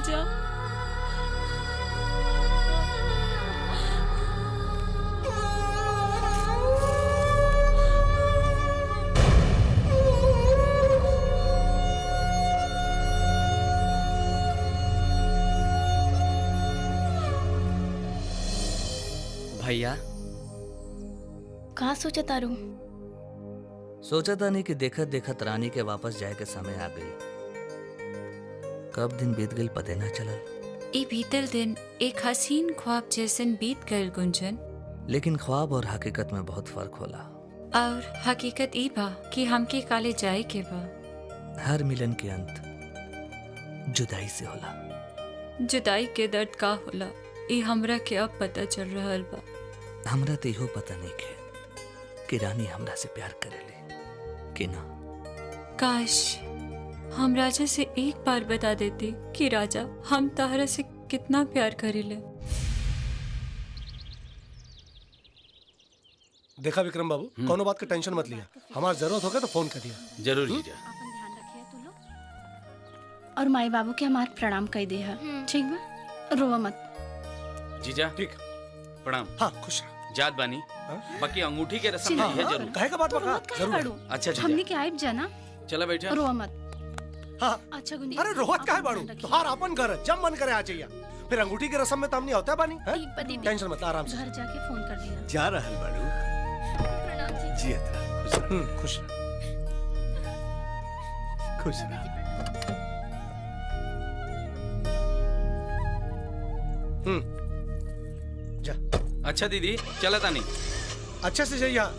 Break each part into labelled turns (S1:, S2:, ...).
S1: जा।
S2: भैया
S1: कहाँ सोचा तारू?
S2: सोचा था नहीं कि देखत देखत रानी के वापस जाए के समय आ गई। कब दिन बीत गई पते ना चलल।
S3: ई बीतल दिन एक हसीन ख्वाब जैसन बीत गए गुंजन।
S2: लेकिन ख्वाब और हकीकत में बहुत फर्क होला।
S3: और हकीकत ई बा कि हमके काले जाए के बा।
S2: हर मिलन के अंत जुदाई से होला।
S3: जुदाई के दर्द का होला ई हमरा के अब पता चल रहल बा।
S2: हमरा तो इहो पता नहीं के कि रानी हमरा से प्यार करेले कि ना।
S3: काश हम राजा से एक बार बता देते कि राजा हम ताहरा से कितना प्यार करेले।
S4: देखा विक्रम बाबू, कोनो बात का टेंशन मत लिया। हमारी जरूरत होगा तो फोन कर दिया।
S5: जरूर जीजा।
S1: और माई बाबू के हमार प्रणाम कह दे है, ठीक बा? रोवा मत।
S5: जीजा
S4: ठीक।
S5: प्रणाम।
S4: हाँ खुश रह।
S5: जात बानी। बाकी अंगूठी के रस्म नहीं है जरूर।
S4: कहे का बात बका जरूर।
S5: अच्छा जीजा।
S1: हमने के आइब जाना।
S5: चला बैठा।
S1: रोवा मत।
S4: हाँ।
S1: अच्छा गुंजी।
S4: अरे रोहत काहे बाड़ू? तोहार अपन घर है, जब मन करे आ जाइया। फिर अंगूठी की रस्म में तो हम नहीं होता है बानी। टेंशन मत, आराम से
S1: घर जाके फोन कर दिया।
S6: जा रहल बाड़ू।
S1: प्रणाम जी।
S6: जी अतरा
S4: खुश
S6: खुश रह।
S4: जा।
S5: अच्छा दीदी चला तानी।
S4: अच्छे से जाइया।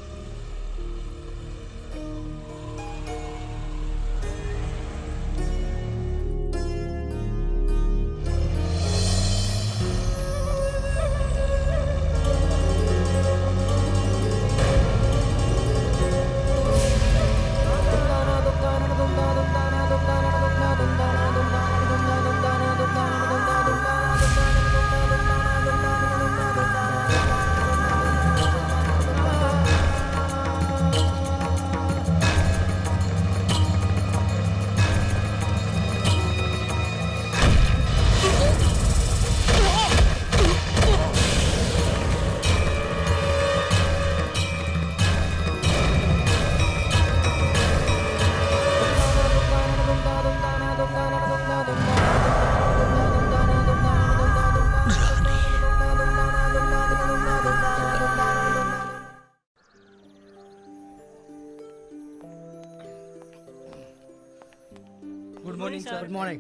S7: Good morning.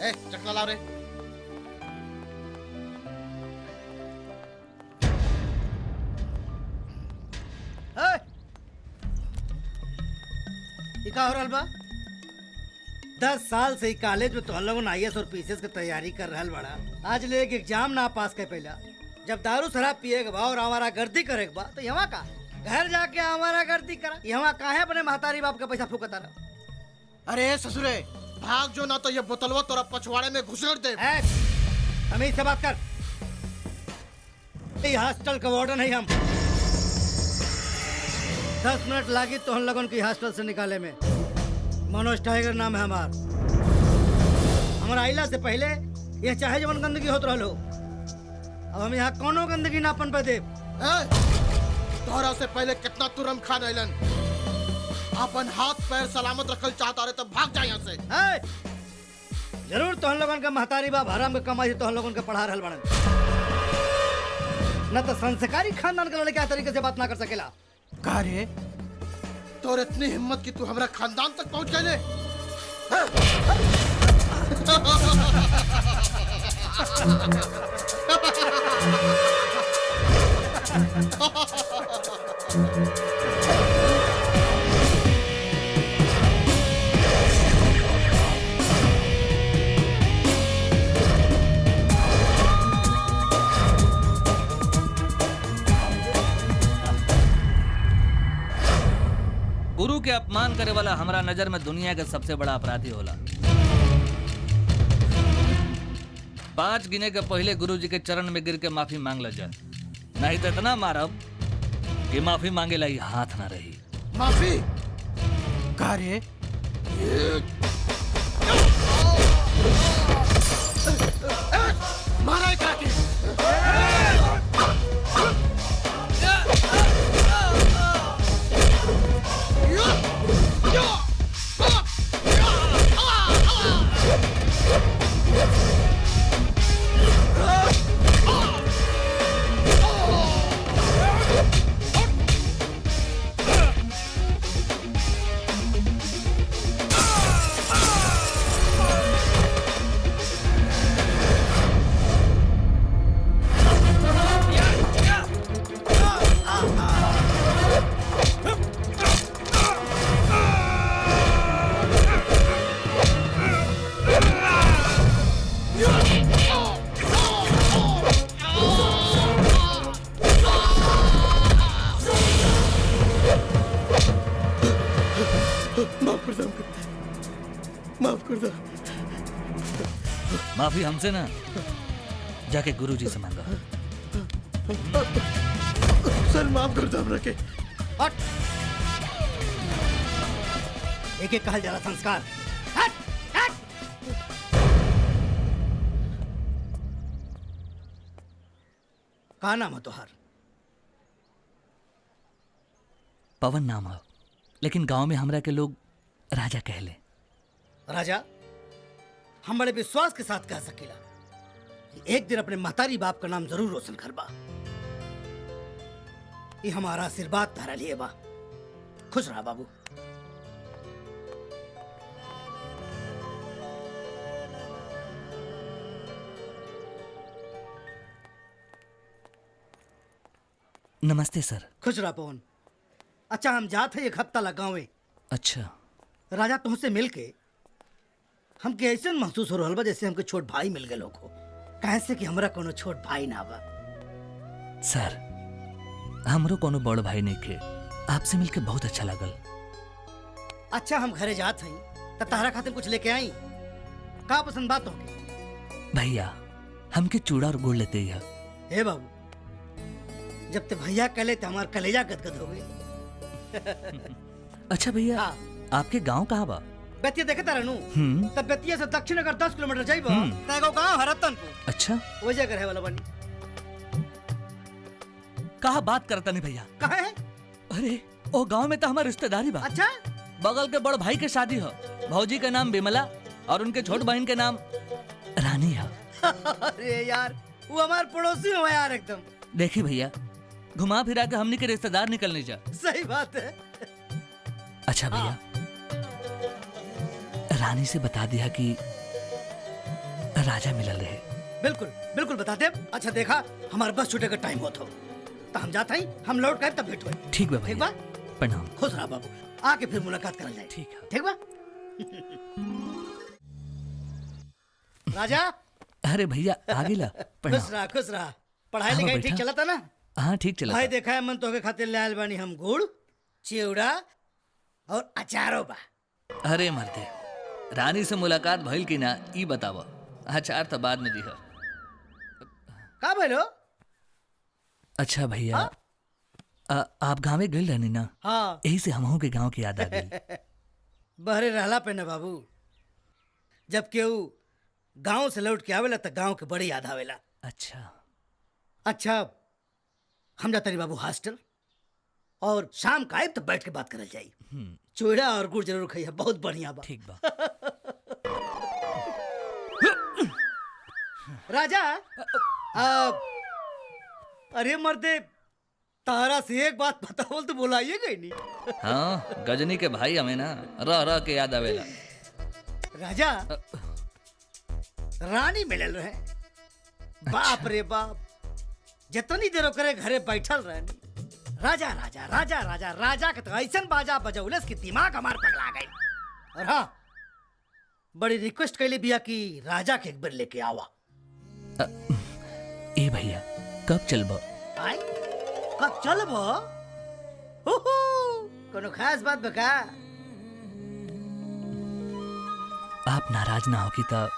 S8: ए चकला लाओ रे।
S7: का हो रहल बा? 10 साल से कॉलेज में तो लोगन IAS और PCS की तैयारी कर रहल बड़ा। आज ले एक एग्जाम ना पास कर पहला। जब दारू शराब पिए के बा और आवारा गर्दी करे के बा तो यहाँ का घर जाके आवारा गर्दी करा। यहाँ काहे अपने महतारी बाप का पैसा फूकता रहा?
S8: अरे ससुरे भाग जो, ना तो ये बोतलवा तोरा पछवाड़े में घुसेड़ दे।
S7: हमें इससे बात कर। ये हॉस्टल का वार्डन है हम। 10 मिनट लागी तो हम लोगों की हॉस्टल से निकाले में। मनोज टाइगर नाम है हमार। हमारा आइला से पहले यह चाहे जवन गंदगी होत रहो। अब हम यहाँ कोनो गंदगी ना पन पे दे।
S8: तोहरा से पहले कितना तुरम खान आइलन। अपन हाथ पैर सलामत रखल चाहता रहे तब भाग जा यहाँ से।
S7: जरूर तो हम लोगन का महतारी बाप हराम के कमाई तो हम लोगन के पढ़ा रहल बड़न। न तो संस्कारी खानदान के लड़के तरीके से बात ना कर सकेला।
S8: का रे तोर इतनी हिम्मत कि तू हमारा खानदान तक पहुंच गए।
S2: गुरु के अपमान करे वाला हमारा नजर में दुनिया के सबसे बड़ा अपराधी होला। 5 गिने के पहले गुरु जी के चरण में गिर के माफी मांग ल जाए, नहीं तो इतना मारब कि माफी मांगे लाई हाथ ना रही।
S8: माफी? का रे? मारा एकरा के।
S2: माफी हमसे ना, जाके गुरुजी से मांगा।
S8: सर माफ कर दो हमरा के।
S7: हट। एक एक कहल जाला संस्कार। हट, हट। का नाम है तोहार?
S2: पवन नाम है, लेकिन गांव में हमरा के लोग राजा कहले।
S7: राजा, हम बड़े विश्वास के साथ कह सकेला कि एक दिन अपने महतारी बाप का नाम जरूर रोशन करबा। ये हमारा आशीर्वाद तारा लिए बा। खुश रहा बाबू।
S2: नमस्ते सर।
S7: खुश रहा पवन। अच्छा, हम जाते एक हफ्ता लगावे।
S2: अच्छा।
S7: राजा, तुमसे मिलके हमके ऐसे महसूस हो रहा बा जैसे हमके छोट भाई मिल गए हो। कहे से कि हमरा कोनो छोट भाई ना बा।
S2: सर, हमरो कोनो बड़ भाई नहीं के, आपसे मिलके बहुत अच्छा लगल।
S7: अच्छा, हम घरे जात हई त तारा खातिर कुछ लेके आई। का पसंद बात होके?
S2: भैया, हमके चूड़ा और गुड़ लेते ही है।
S7: हे बाबू, जब ते भैया कहले तो हमार कलेजा गदगद हो गई।
S2: अच्छा भैया, आपके गांव कहाँ बा?
S7: बेतिया देखे तारा नु? तब बेतिया से दक्षिण अगर 10 किलोमीटर जाइबो त एगो गांव है रतनपुर।
S2: अच्छा,
S7: वो जगह रहे वाला बनी।
S2: कहाँ बात करता नहीं भैया?
S7: कहाँ है?
S2: अरे ओ गांव में तो हमारी रिश्तेदारी बा।
S7: अच्छा,
S2: बगल के बड़ भाई के शादी है। भौजी के नाम बिमला और उनके छोट बहन के नाम रानी है।
S7: अरे यार, वो हमार पड़ोसी हो यार एकदम।
S2: देखी भैया, घुमा फिरा के हमनी के रिश्तेदार निकलने जा।
S7: सही बात है।
S2: अच्छा भैया, रानी से बता दिया कि राजा मिलल रहे।
S7: बिल्कुल बिल्कुल बता दे। अच्छा देखा, हमारे बस छूटे का टाइम हो तो हम जाते हैं, हम लौट कर तब भेंट होए।
S2: ठीक बा
S7: ठीक
S2: भैया।
S7: बा?
S2: प्रणाम।
S7: खुश रहा बाबू, आके फिर मुलाकात करल जाए।
S2: ठीक है।
S7: ठीक बा? राजा,
S2: अरे भैया आगे ला। प्रणाम।
S7: खुश रहा। पढ़ाई
S2: हाँ,
S7: लिखाई
S2: बैठा।
S7: ठीक चला था ना?
S2: हाँ ठीक चला।
S7: भाई देखा है, मन तो के खातिर ले आयल बानी हम गुड़, चिवड़ा और अचारो बा।
S2: अरे मर्दे, रानी से मुलाकात भइल की ना, ई बतावा। अचार तो बाद में दिहा।
S7: का भइलो?
S2: अच्छा भैया, आप गाँव में गइल रहनी ना?
S7: हाँ।
S2: यही से हमहू के गांव की याद आ गई।
S7: बहरे रहला पे ना बाबू, जब केहू गांव से लौट के आवेला तो गांव के बड़ी याद आवेला। अच्छा, हम जाते नहीं बाबू हॉस्टल, और शाम का आए तो बैठ के बात करल जाई। चूड़ा और गुड़ जरूर खाइए, बहुत बढ़िया बा।
S2: ठीक बा।
S7: राजा, अरे मर्दे, तारा से एक बात बताओ तो बुलाइए गई नहीं।
S2: हाँ, गजनी के भाई हमें ना रह रह के याद आवेला।
S7: राजा, रानी मिलल रहे। बाप रे बाप, जितनी देर करे घरे बैठल रहनी, राजा राजा राजा राजा राजा के तो ऐसन बाजा बजौलस कि दिमाग हमार पगला गई। और हाँ, बड़ी रिक्वेस्ट कैले बिया कि राजा के एक बार लेके आवा।
S2: ए भैया, कब चलबा?
S7: आय, कब चलबो? कोनो खास बात बका?
S2: आप नाराज ना हो कि ता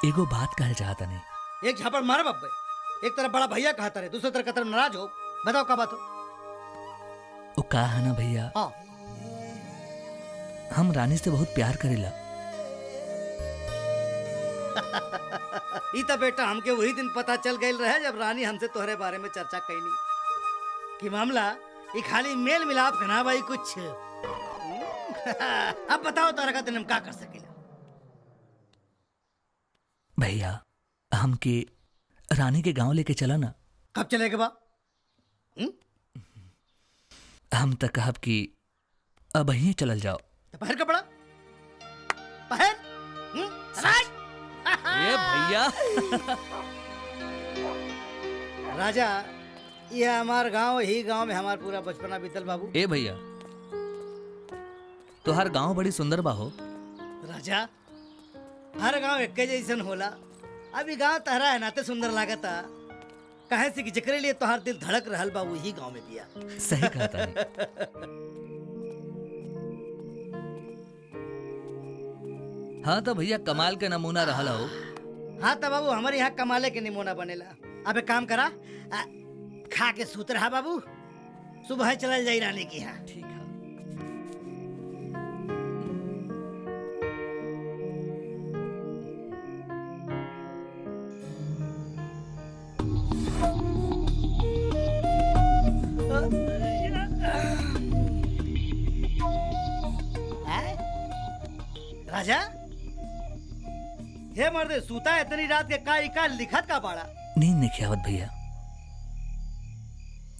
S2: एगो बात कहल चाहता नहीं।
S7: एक झापड़ मार बब्बे, एक तरफ बड़ा भैया कहता रहे, दूसरी तरफ नाराज हो। बताओ क्या बात हो?
S2: वो का है ना भैया,
S7: हाँ।
S2: हम रानी से बहुत प्यार करेला।
S7: ई तो बेटा हमके वही दिन पता चल गई रहे जब रानी हमसे तोहरे बारे में चर्चा कैनी कि मामला ये खाली मेल मिलाप का ना भाई कुछ। अब बताओ तोरा का दिन हम का कर सकेला।
S2: भैया हमके रानी के गांव लेके चला ना।
S7: कब चलेगा बा?
S2: हम तक कहब कि अब यहीं चलल जाओ।
S7: तो पहन कपड़ा पहन।
S2: ये भैया
S7: राजा ये हमार गांव, ही गांव में हमार पूरा बचपना बीतल बाबू।
S2: ए भैया तोहार गांव बड़ी सुंदर बा हो।
S7: राजा हर गांव एक जैसन होला। अभी गांव तहरा है नाते सुंदर लागता कहे से कि जकरे लिए तोहार दिल धड़क रहल बा वही गांव में बिया।
S2: सही कहता है। हाँ तो भैया कमाल के नमूना रहल हो।
S7: हाँ तो बाबू हमारे यहाँ कमाले के नमूना बनेला। अब एक काम करा खा के सूत रहा बाबू, सुबह चल जाई रानी की यहाँ।
S2: ठीक है।
S7: राजा हे मर्दे सूता इतनी रात के का लिखत का बाड़ा?
S2: नींद नहीं आवत भैया।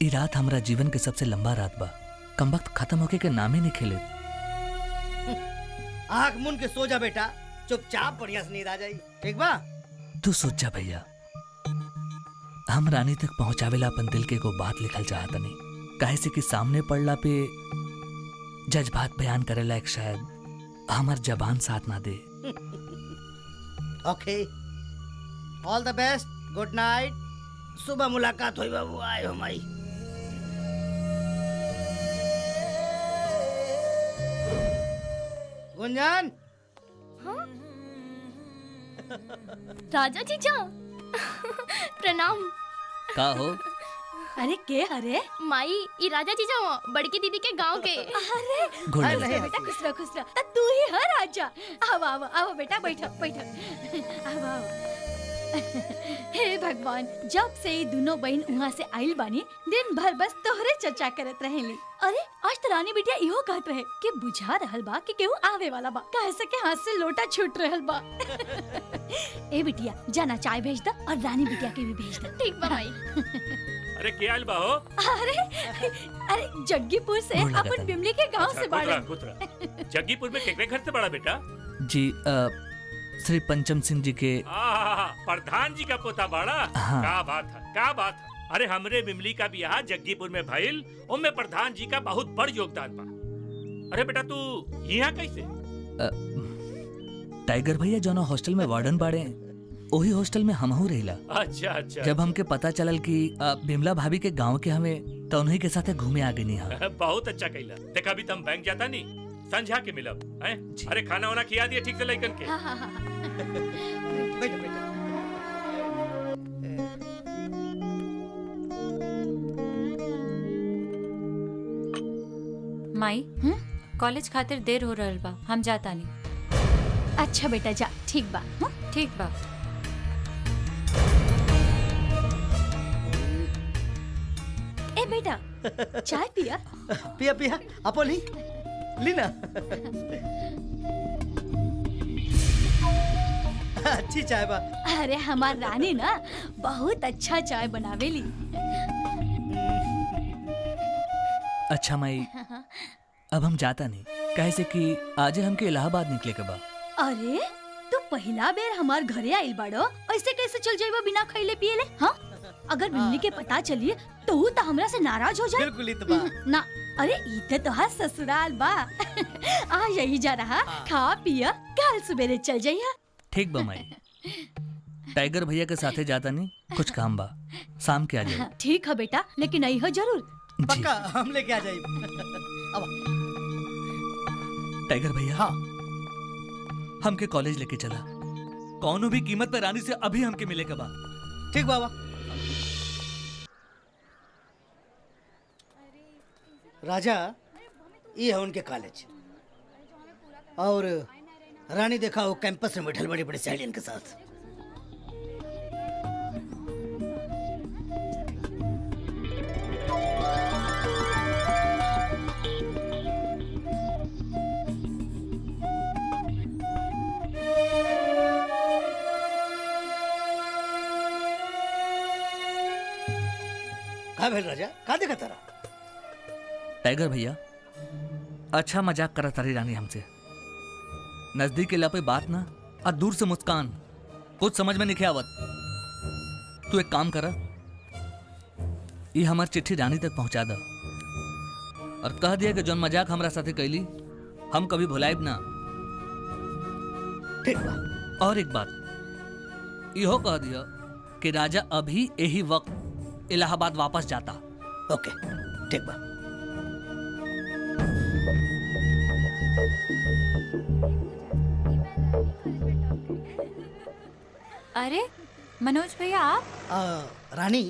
S2: ई रात हमारा जीवन के सबसे लंबा रात बा। कम वक्त खत्म होके के नाम ही नहीं खेले।
S7: आंख मुन के सो जा बेटा, चुपचाप बढ़िया से नींद आ जाई। ठीक बा?
S2: तू सोच जा भैया, हम रानी तक पहुंचावेला अपन दिल के को बात लिखल चाहत नहीं। काहे से कि सामने पड़ला पे जज्बात बयान करेला एक शायद हमार जबान साथ ना दे।
S7: ओके ऑल द बेस्ट, गुड नाइट। सुबह मुलाकात हुई बाबू। आए हो माई। गुंजन।
S1: राजा जीजा प्रणाम।
S2: का हो?
S1: अरे के हरे
S9: माई ई राजा जीजा हो, बड़की दीदी के गांव के।
S1: अरे
S2: घुल
S7: अरे
S2: ले।
S7: नहीं,
S1: बेटा खुश रह तू ही है राजा। आओ आओ आओ बेटा बैठो बैठो। आओ आओ। हे भगवान, जब से ये दोनों बहन वहाँ से आइल बानी दिन भर बस तोहरे चर्चा करत रहेली। अरे आज तो रानी बिटिया इहो कहत रहे कि बुझा रहल बा कि केहू आवे वाला बा, कहे से के हाथ से लोटा छूट रहल बा। ए बिटिया जाना चाय भेज द और रानी बिटिया के भी भेज द।
S9: ठीक बा माई।
S10: अरे क्या आइल बा हो?
S1: अरे अरे जग्गीपुर से
S2: गोड़ लगता
S1: अपन
S2: है।
S1: बिमली के गांव से बाड़े।
S10: जग्गीपुर में केकरे घर से बड़ा बेटा?
S2: जी श्री पंचम सिंह जी के।
S10: प्रधान जी का पोता बाड़ा।
S2: हाँ।
S10: का बात है, का बात है। अरे हमरे बिमली का बियाह जग्गीपुर में भइल, उनमें प्रधान जी का बहुत बड़ योगदान बा। अरे बेटा तू यहाँ कैसे?
S2: टाइगर भैया जौन हॉस्टल में वार्डन बाड़े वही हॉस्टल में हमहू रहिला।
S10: अच्छा अच्छा।
S2: जब हमके पता चलल कि बिमला भाभी के गांव के हमें तो उन्हीं के साथ घूमे आ गई।
S10: बहुत अच्छा कइला। देखा अभी तुम बैंक जाता नहीं, संझा के मिलब हैं? अरे खाना वाना खिया दिया ठीक से लइकन के?
S1: हाँ हाँ हाँ।
S7: बैठो बेटा।
S3: माई कॉलेज खातिर देर हो रहल बा, हम जाता नहीं।
S1: अच्छा बेटा जा, ठीक बा।
S3: ठीक बा।
S1: ए बेटा चाय पिया।
S7: पिया पिया अपन ली ली ना। अच्छी चाय बा।
S1: अरे हमार रानी ना बहुत अच्छा चाय बनावेली।
S2: अच्छा माई अब हम जाता नहीं, कहे से कि आज हमके इलाहाबाद निकले के बा।
S1: अरे तू पहला बेर हमार घरे आइल बाड़ो, ऐसे कैसे चल जाइबा बिना खइले पियले? हाँ अगर बिमली के पता चलिए तो ऊ तो हमरा से नाराज हो जाए।
S7: बिल्कुल इतबा
S1: ना। अरे इते तो हा ससुराल बा। आ यही जा रहा, खा पिया कल सवेरे चल जाइया।
S2: ठीक बा माई। टाइगर भैया के साथे जाता नहीं, कुछ काम बा, शाम के आ जाए।
S1: ठीक है बेटा, लेकिन आई हो जरूर।
S7: पक्का हम लेके आ जाइए। अब
S2: टाइगर भैया
S7: हाँ
S2: हमके कॉलेज लेके चला, कौनो भी कीमत पे रानी से अभी हमके मिले के बा।
S7: ठीक बाबा। राजा ये है उनके कॉलेज, और रानी देखा वो कैंपस में बैठल बड़ी बड़ी सहेलियन के साथ। का भेल राजा का देखा तारा?
S2: टाइगर भैया अच्छा मजाक करा तारी रानी हमसे। नजदीक के पे बात ना और दूर से मुस्कान, कुछ समझ में नहीं आवत। तू एक काम करा, ये हमार चिट्ठी रानी तक पहुंचा दा और कह दिया कि जौन मजाक हमरा साथे कैली हम कभी भुलाइब ना।
S7: ठीक बा।
S2: और एक बात इहो कह दिया कि राजा अभी यही वक्त इलाहाबाद वापस जाता।
S7: ओके ठीक बा।
S3: अरे मनोज भैया आप?
S7: रानी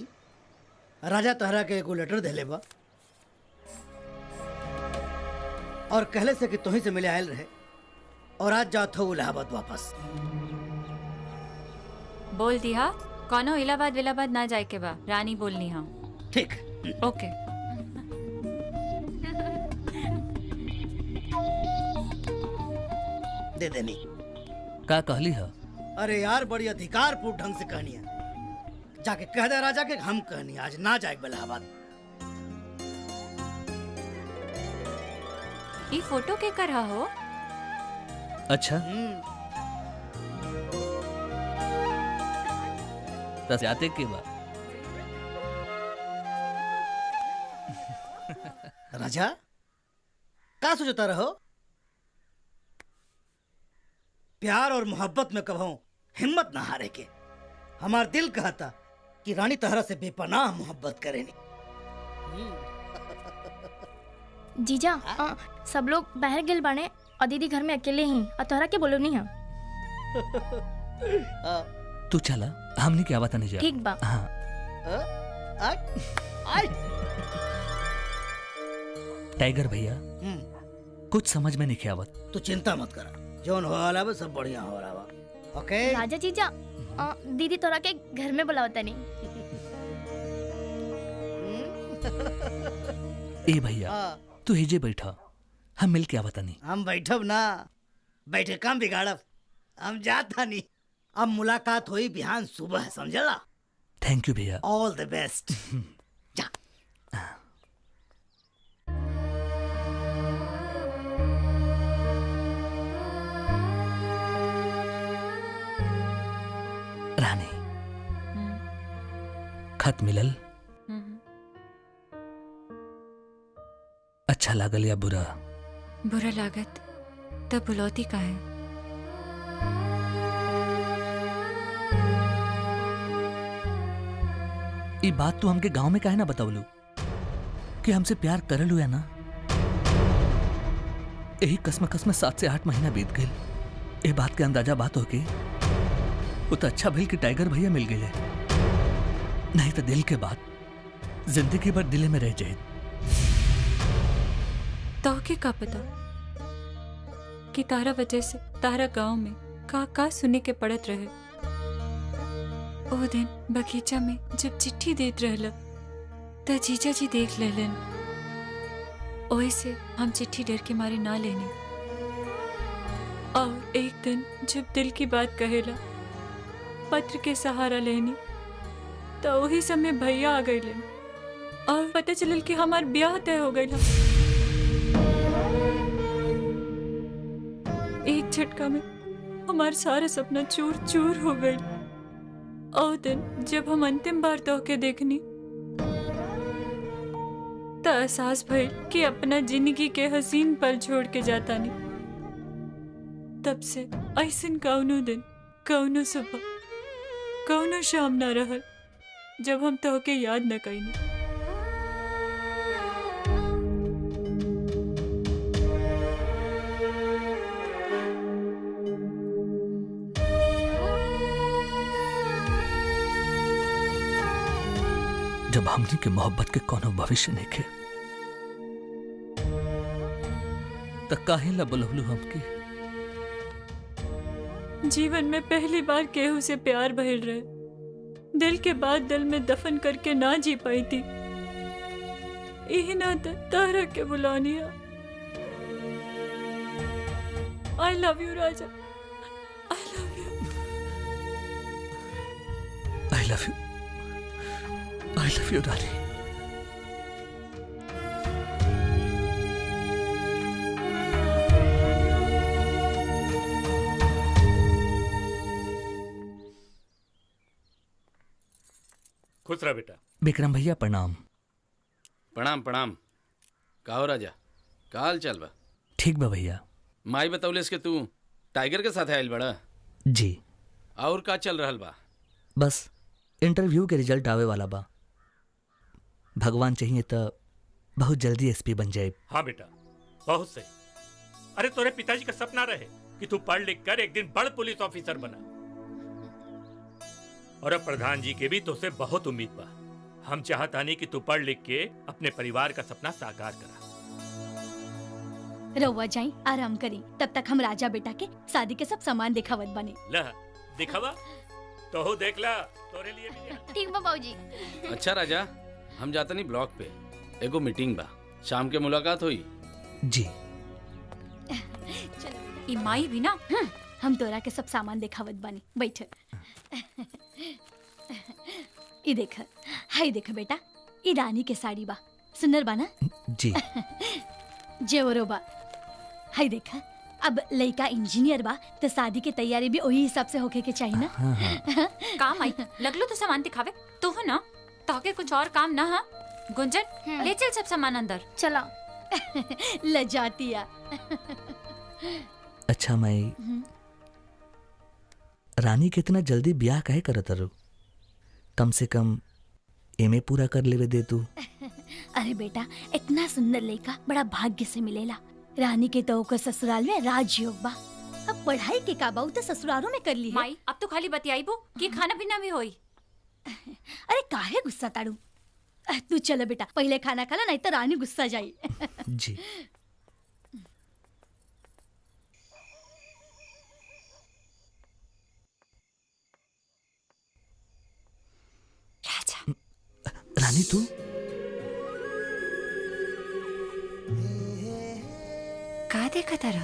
S7: राजा तहरा के एगो लेटर देले बा और कहले से कि तुही से मिले आयल रहे और आज जात हो इलाहाबाद वापस।
S3: बोल दिया कौनो इलाहाबाद विलाबाद ना जाए के बा, रानी बोलनी हम।
S7: ठीक
S3: ओके।
S7: दे देनी।
S2: का कहली है?
S7: अरे यार बड़ी अधिकार पूर्ण ढंग से कहनी है, जाके कह दे राजा के हम कहनी आज ना जाए इलाहाबाद।
S3: ये फोटो के कर रहा हो?
S2: अच्छा तो जाते के बाद
S7: राजा का सोचता रहो? प्यार और मोहब्बत में कभू हिम्मत ना हारे के। हमार दिल कहता कि रानी तहरा से बेपनाह मोहब्बत करेनी।
S9: जीजा सब लोग बाहर गेल बाने और दीदी घर में अकेले ही और तोहरा के बोलो नहीं है।
S2: तू चला, हमने क्या बात नहीं जा।
S9: ठीक बा।
S2: हाँ। टाइगर भैया कुछ समझ में नहीं आवत।
S7: तू चिंता मत करा, जोन हो वाला बा सब बढ़िया हो रहा बा। ओके
S9: राजा जीजा दीदी तोरा के घर में बुलावता नहीं।
S2: ए भैया तू हिजे बैठा, हम मिल के आवता नहीं।
S7: हम बैठब ना, बैठे काम बिगाड़ब। हम जाता नहीं, अब मुलाकात हुई बिहान सुबह, समझला?
S2: थैंक यू भैया।
S7: ऑल द बेस्ट। जा।
S2: रानी खत मिलल? अच्छा लागल या बुरा?
S3: बुरा लागत तब बुलौती का है।
S2: ये बात तू हमके गांव में काहे ना बतावलू कि हमसे प्यार करल हुआ ना? यही कसम 7 से 8 महीना बीत गए। ये बात के अंदाजा बात होके वो तो अच्छा भइल कि टाइगर भैया मिल गए, नहीं तो दिल के बात जिंदगी भर दिले में रह जाए।
S3: तो के का पता कि तारा वजह से तारा गांव में का सुने के पड़त रहे। ओ दिन बगीचा में जब चिट्ठी देत रहला त जीजा जी देख लेलन। ओए से हम चिट्ठी डर के मारे ना लेने, और एक दिन जब दिल की बात कहेला पत्र के सहारा लेनी तो वही समय भैया आ गए और पता चलल कि हमार ब्याह तय हो गया। एक झटका में हमार सारा सपना चूर चूर हो गई। और दिन जब हम अंतिम बार तोहके देखनी तो एहसास भइल कि अपना जिंदगी के हसीन पल छोड़ के जाता नहीं। तब से ऐसन कौनो दिन, कौनो सुबह, कौनो शाम न रहल जब हम तोहके याद न कईनी।
S2: जब हमनी के मोहब्बत के कोनो भविष्य नहीं खे तो काहे ला बुलवलू हमके?
S3: जीवन में पहली बार केहू से प्यार भइल रहे, दिल के बाद दिल में दफन करके ना जी पाई थी। यही ना तारा के बुलानिया। आई लव यू राजा, I love you,
S2: I love you, I love you रानी।
S10: खुश रह बेटा।
S2: विक्रम भैया प्रणाम।
S5: प्रणाम प्रणाम। का हो राजा, का हाल चाल बा?
S2: ठीक बा भैया।
S5: माई बतौलेस के तू टाइगर के साथ आयल बड़ा।
S2: जी।
S5: और का चल रहल बा?
S2: बस इंटरव्यू के रिजल्ट आवे वाला बा। भगवान चाहिए तो बहुत जल्दी एसपी बन जाए।
S10: हाँ बेटा, बहुत सही। अरे तोरे पिताजी का सपना रहे कि तू पढ़ लिख कर एक दिन बड़ पुलिस ऑफिसर बना। और अब प्रधान जी के भी तुझसे बहुत उम्मीद बा। हम चाहता नहीं कि तू पढ़ लिख के अपने परिवार का सपना साकार करा।
S1: रउआ जाई आराम करी, तब तक हम राजा बेटा के शादी के सब सामान दिखावत बने।
S10: लह दिखावा तो हो देख ला, तोरे लिए भी ले।
S9: ठीक बा बाबूजी।
S5: अच्छा राजा, हम जाता नहीं ब्लॉक पे, एगो मीटिंग बा, शाम के मुलाकात हुई।
S2: जी।
S1: चलो
S3: ई माई भी ना।
S1: हम तोरा के सब सामान दिखावत बनी, बैठ। ई देख, हाय देख बेटा, ई रानी के साड़ी बा, सुंदर बा ना?
S2: जी।
S1: जेवरो बा, हाय देख। अब लड़का इंजीनियर बा तो शादी की तैयारी भी वही हिसाब से होके के चाहिए ना।
S2: हाँ हाँ।
S3: काम आई लगलो तो सामान दिखावे तू हो ना, ताके कुछ और काम ना। हाँ गुंजन, ले चल सब सामान अंदर।
S9: चला।
S1: लजातिया।
S2: अच्छा माई, रानी कितना जल्दी ब्याह काहे करत रू? कम से कम एमे पूरा कर लेवे दे तू।
S1: अरे बेटा, इतना सुंदर लड़का बड़ा भाग्य से मिलेला। रानी के तो ओकर ससुराल में राजयोग बा। अब पढ़ाई के का बाऊ तो ससुरालों में कर ली है।
S3: माई अब तो खाली बतियाईबो कि खाना पीना भी होई।
S1: अरे काहे गुस्सा ताड़ू? तू चलो बेटा, पहले खाना खा ला, नहीं तो रानी गुस्सा जाई।
S2: जी।
S3: राजा।
S2: रानी तू?
S3: का देखा तारा?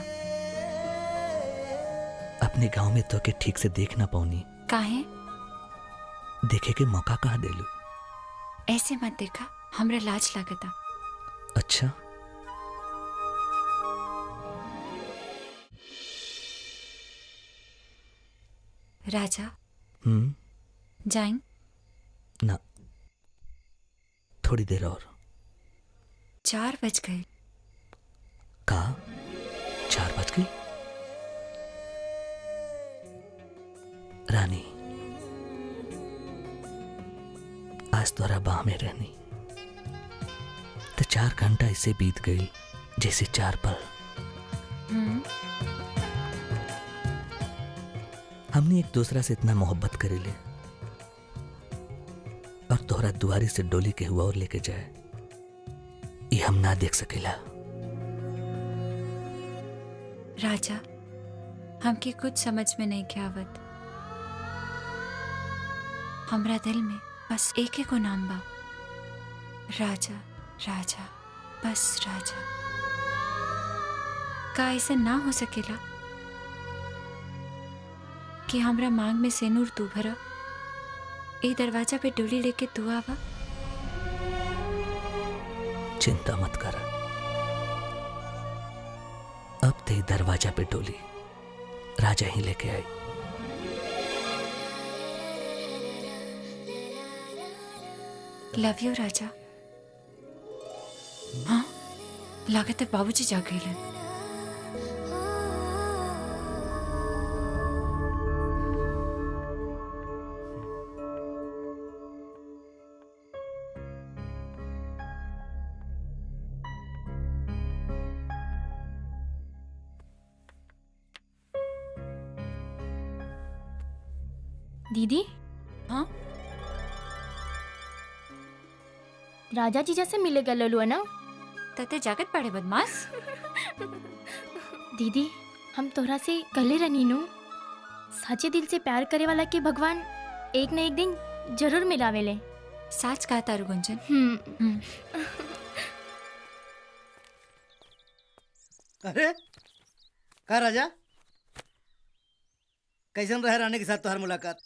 S2: अपने गांव में तो के ठीक से देख ना पाऊनी।
S3: काहे?
S2: देखे के मौका कहाँ देलू?
S3: ऐसे मत देखा, हमरा लाज लागता।
S2: अच्छा।
S3: राजा। जाएं?
S2: ना, थोड़ी देर और।
S3: 4 बज गए।
S2: का 4 बज गई? रानी, आज तोरा बाह में रहनी तो 4 घंटा इसे बीत गई जैसे 4 पल। हमने एक दूसरा से इतना मोहब्बत करे ले, और तोहरा दुआरी से डोली के हुआ और लेके जाए, ये हम ना देख सकेला।
S3: राजा, हमके कुछ समझ में नहीं क्या आवत। हमरा दिल में बस एक ही को नाम बा, राजा राजा, बस राजा। का ऐसा ना हो सकेला कि हमरा मांग में सेनूर तू भरा, ए दरवाजा पे डोली लेके तू आवा?
S2: चिंता मत कर, अब ते दरवाजा पे डोली राजा ही लेके आई।
S3: लव यू राजा। हाँ, लागत है बाबूजी जाग गए।
S9: दीदी।
S3: हाँ?
S9: राजा जीजा से मिले गए ललुआ ना?
S3: तते जागत पड़े बदमाश।
S9: दीदी, हम तोहरा से कहले रहनी नु, सच्चे दिल से प्यार करे वाला के भगवान एक न एक दिन जरूर मिलावेले।
S3: सच कहा तारू गुंजन।
S7: अरे का राजा, कैसन रहे रानी के साथ तुम्हारी मुलाकात?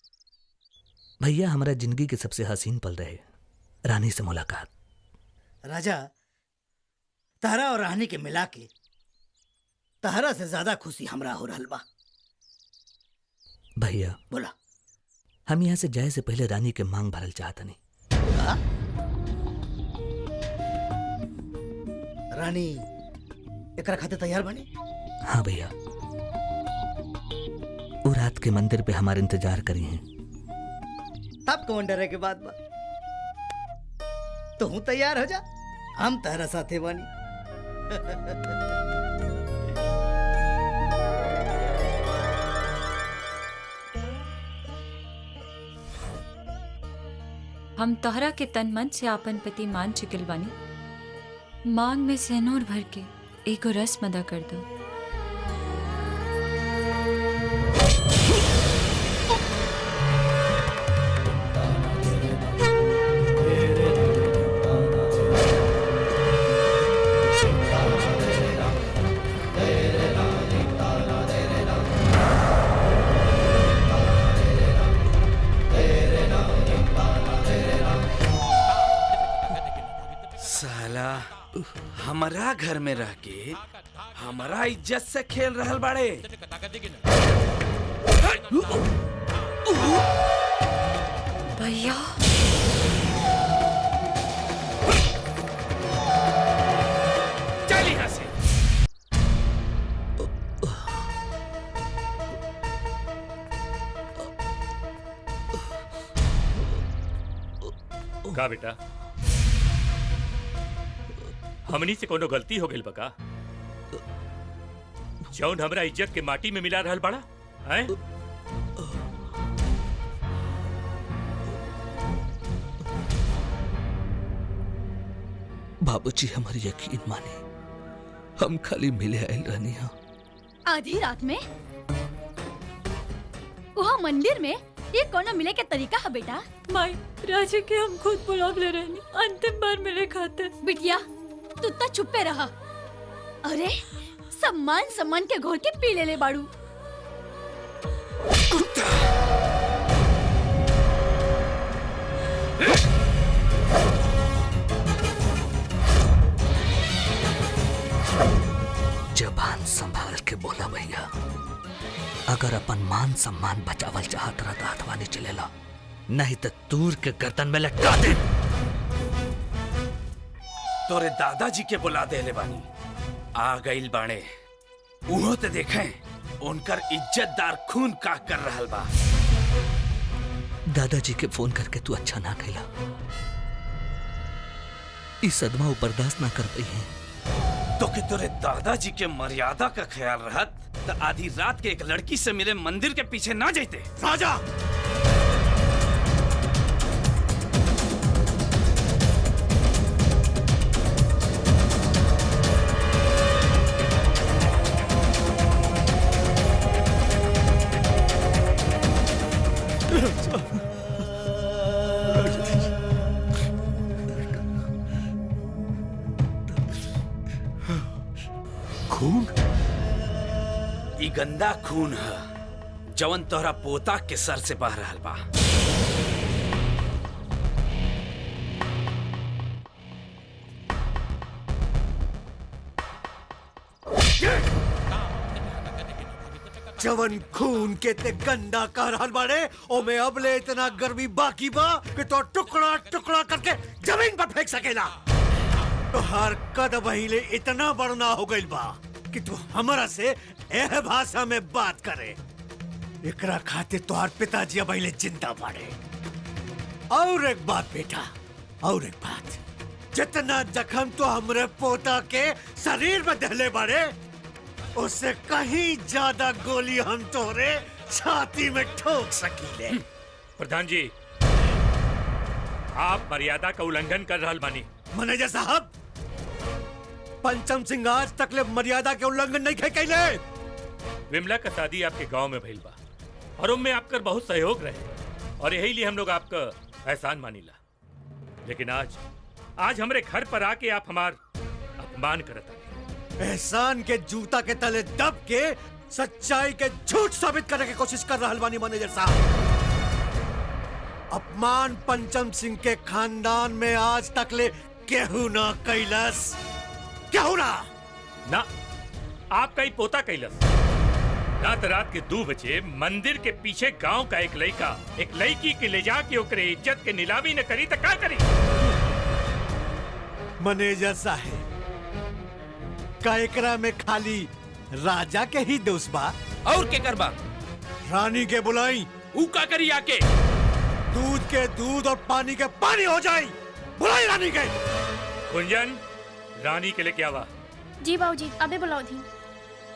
S2: भैया, हमारा जिंदगी के सबसे हसीन पल रहे रानी से मुलाकात।
S7: राजा, तारा और रानी के मिला के तारा से ज्यादा खुशी हमरा हो रहल बा।
S2: भैया
S7: बोला।
S2: हम यहाँ से जाए से पहले रानी के मांग भरल चाहता नहीं।
S7: रानी एकरा खाते तैयार बनी?
S2: हाँ भैया, वो रात के मंदिर पे हमारे इंतजार करी हैं।
S7: तब कौन डरे के बाद बा? तू तैयार हो जा, हम तारा साथे बानी।
S3: हम तोहरा के तन मन से आपन पति मान चुकल बानी। मांग में सेनूर भर के एगो रस्म अदा कर दो।
S5: साला हमारा घर में रह के हमारा इज्जत से खेल रहल बाड़े।
S3: भैया
S10: चल यहाँ से। का बेटा, हमनी से कोनो गलती हो गई बका? जौन हमरा इज्जत के माटी में मिला रहल बड़ा हैं?
S2: बाबूजी हमारी यकीन माने, हम खाली मिले आयल रहनी हा।
S1: आधी रात में वहाँ मंदिर में ये कोनो मिले के तरीका है बेटा?
S3: माई राजे के हम खुद बुला ले रहनी, अंतिम बार मिले खाते।
S1: बिटिया तू तो चुप्पे रहा। अरे सम्मान सम्मान के घोर के पी ले बाड़ू।
S2: जबान संभाल के बोला भैया, अगर अपन मान सम्मान बचावल चाहत रहा तो हथवानी चलेला, नहीं तो दूर के गर्दन में लटका दे।
S5: तोरे दादाजी के बुला देले बानी, आ गइल बाणे। उहो ते देखें उनकर इज्जतदार खून का कर रहल बा।
S2: दादाजी के फोन करके तू अच्छा ना कहला, इस सदमा वो बर्दाश्त ना कर पाई है।
S5: तो कि तोरे दादाजी के मर्यादा का ख्याल रहत तो आधी रात के एक लड़की से मिले मंदिर के पीछे ना जाते।
S4: राजा
S5: खून? ई गंदा खून है जवन तोहरा पोता के सर से बह रहल बा।
S4: जवन खून के ते गंदा कर रहल बाड़े, ओमे अब ले इतना गर्मी बाकी बा कि तो टुकड़ा टुकड़ा करके जमीन पर फेंक सकेला। तो हर कद बहिले इतना बड़ना हो गइल बा कि तू हमरा से एह भाषा में बात करे। एकरा खातिर तोहार पिताजी अब अहिले जिंदा बाड़े। और एक बात बेटा, और एक बात, जितना जख्म तो हमरे पोता के शरीर में दहले बाड़े, उससे कहीं ज्यादा गोली हम तोरे छाती में ठोक सकीले।
S10: प्रधान जी, आप मर्यादा का उल्लंघन कर रहल बानी।
S4: मैनेजर साहब, पंचम सिंह आज तक ले मर्यादा के उल्लंघन नहीं कैले।
S10: विमला का शादी आपके गांव में भइल बा और उनमें आपका बहुत सहयोग रहे और यही लिए हम लोग आपका एहसान मानीला। लेकिन आज हमारे घर पर आके आप हमार अपमान करत आए।
S4: एहसान के जूता के तले दब के सच्चाई के झूठ साबित करने की कोशिश कर रहा बानी मैनेजर साहब। अपमान पंचम सिंह के खानदान में आज तक ले केहू ना कैलस, केहू ना।
S10: आपका ही पोता कैलस। रात के 2 बजे मंदिर के पीछे गांव का एक लड़की के ले जाके ओकरे इज्जत के नीलामी न करी तो क्या करी?
S4: मैनेजर साहब, का एकरा में खाली राजा के ही दोस्त बा?
S5: और के करबा?
S4: रानी के बुलाई।
S5: ऊ का करी आके?
S4: दूध के दूध और पानी के पानी हो जाए। बुलाई रानी के।
S10: कुंजन, रानी के लिए क्या हुआ?
S9: जी बाबूजी, अबे बुलाओ थी।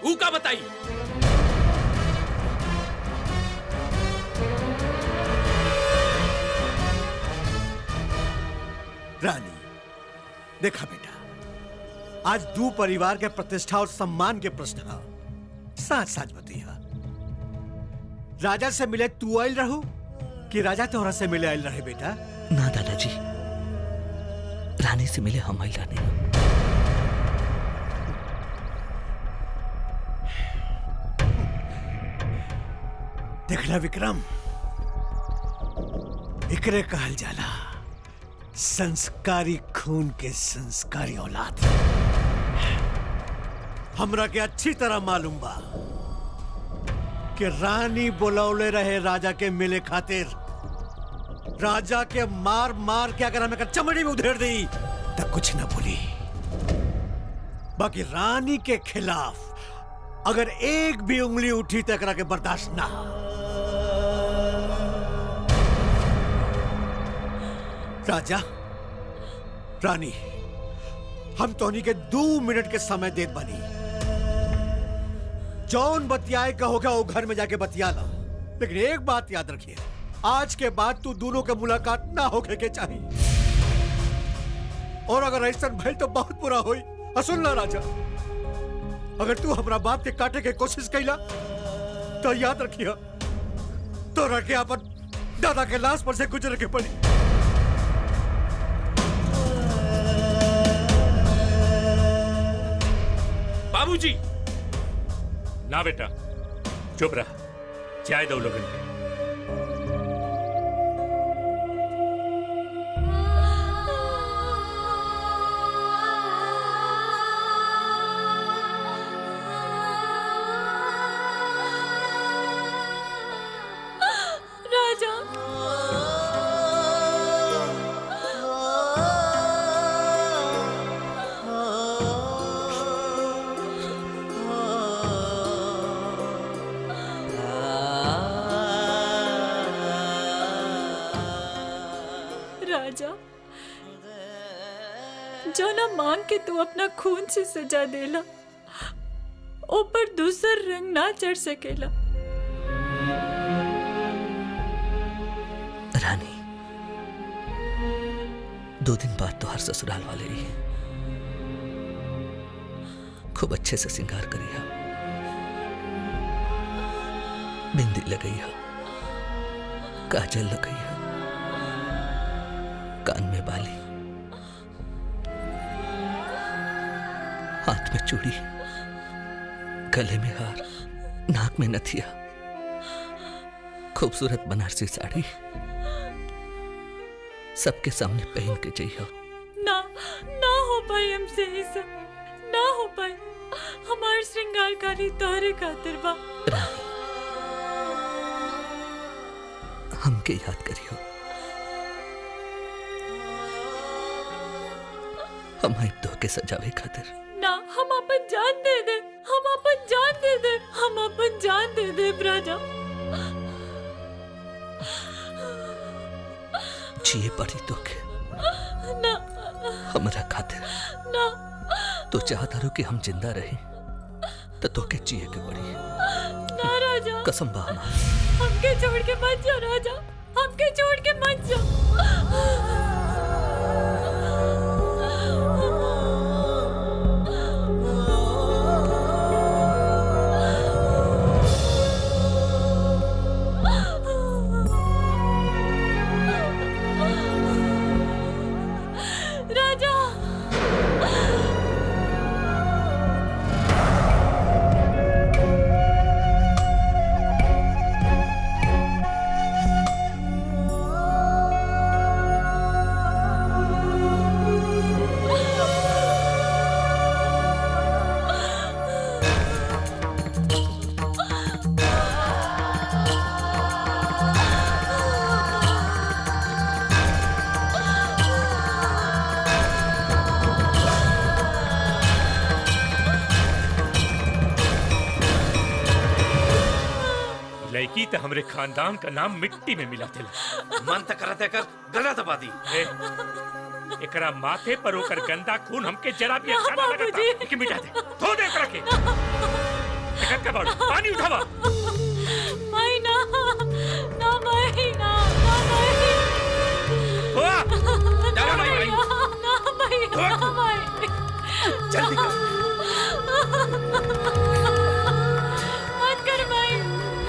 S5: ऊ का बताई?
S4: रानी, देखा बेटा, आज दो परिवार के प्रतिष्ठा और सम्मान के प्रश्न है। साथ साथ बतिया, राजा से मिले तू आयल रहू कि राजा तोहरा से मिले आयल रहे बेटा?
S2: ना दादाजी, रानी से मिले हम आयल रानी।
S4: देखला विक्रम, एकरे कहल जाला संस्कारी खून के संस्कारी औलाद। हमरा के अच्छी तरह मालूम बा कि रानी बुलौले रहे राजा के मिले खातिर। राजा के मार मार के अगर हमें चमड़ी में उधेड़ दी तो कुछ न बोली, बाकी रानी के खिलाफ अगर एक भी उंगली उठी तो एकरा के बर्दाश्त ना। राजा, रानी, हम तोहनी के 2 मिनट के समय देत बनी। जौन बतियाए कहोगा वो घर में जाके बतिया ला, लेकिन एक बात याद रखिए, आज के बाद तू दोनों के मुलाकात ना होके के चाहिए। और अगर ऐसा भइल तो बहुत बुरा होई। सुन ला राजा, अगर तू हमरा बाप के काटे के कोशिश कैला तो याद रखिए, तो रखे अपन दादा के लाश पर से गुजर के पड़ी।
S5: बाबूजी।
S10: ना बेटा, चुप रहा, चाय दो लोगन के।
S3: जो ना मांग के तू अपना खून से सजा देला, ऊपर दूसर रंग ना चढ़ सकेला।
S2: रानी, 2 दिन बाद तो हर ससुराल वाले ही हैं। खूब अच्छे से श्रृंगार करिया, बिंदी लगैया, काजल लगैया, कान में बाली, हाथ में चूड़ी, गले में हार, नाक में नथिया, खूबसूरत बनारसी साड़ी, सबके सामने पहन के जाइए।
S3: ना ना हो पाई हमसे ही सब, ना हो पाई। हमार श्रृंगारकारी तोहरे खातिर बा।
S2: हमके याद करियो, हम तो के सजावे खातिर।
S3: ना, हम अपन जान दे दे, हम अपन जान दे दे, हम अपन जान दे दे राजा।
S2: जिए पड़ी तो के
S3: ना,
S2: हमरा खातिर
S3: ना।
S2: तो चाहता रो कि हम जिंदा रहे तो के जिए के पड़ी।
S3: ना राजा,
S2: कसम बा हमार।
S3: हमके छोड़ के मत जाओ राजा, हमके छोड़ के मत जाओ।
S10: तो हमरे खानदान का नाम मिट्टी में मिला दिला।
S5: मन तक करते कर गला दबा दी।
S10: एकरा माथे पर होकर गंदा खून हमके जरा भी अच्छा ना लगता कि मिटा दे। धो दे एकरा के। एकरा का बाड़ू पानी उठावा।
S3: माई ना ना माई ना ना माई।
S10: हुआ
S5: डाला माई
S3: ना माई ना माई।
S5: जल्दी कर।
S3: मत कर माई,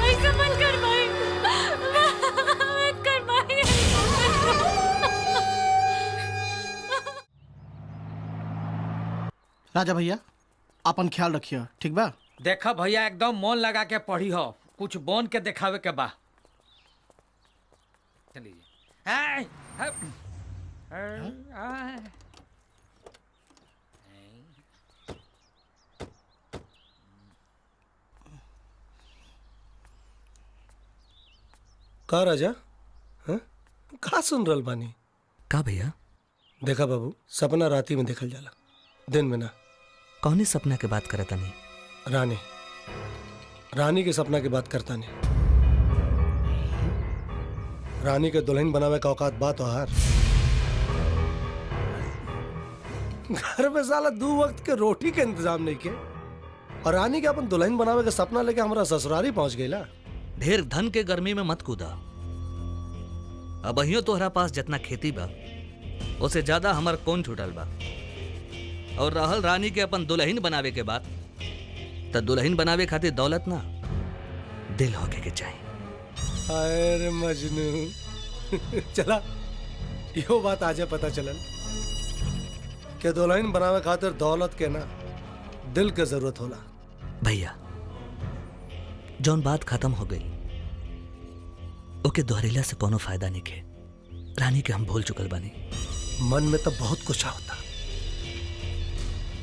S3: ऐसा मत कर माई, मत कर माई।
S8: राजा भैया अपन ख्याल रखिए, ठीक बा?
S11: देखा भैया एकदम मन लगा के पढ़ी हो, कुछ बन के दिखावे के बा। चलिए।
S6: का राजा? हाँ? का सुन रहल बानी?
S2: का भैया?
S6: देखा बाबू, सपना राती में देखल जाला, दिन में ना।
S2: कौनी सपना के बात करता नहीं?
S6: रानी रानी के सपना की बात करता नहीं। रानी के दुल्हन बनावे का औकात बात हो हार। घर में साला 2 वक्त के रोटी के इंतजाम नहीं के और रानी के अपन दुल्हन बनावे का सपना लेके हमारा ससुरारी पहुंच गईला।
S2: ढेर धन के गर्मी में मत कूदा। अब अहियो तोहरा पास जितना खेती बा उसे ज्यादा हमार कौन छूटल बा। और रहल रानी के अपन दुल्हन बनावे के बात, तो दुल्हन बनावे खातिर दौलत ना दिल होके के चाहिए।
S6: अरे मजनू चला यो बात आजे पता चलल कि दुल्हन बनावे खातिर दौलत के ना दिल के जरूरत होला।
S2: भैया जौन बात खत्म हो गई ओके दोहरेला से कोनो फायदा नहीं के। रानी के हम भूल चुकल बानी।
S6: मन में तो बहुत कुछ होता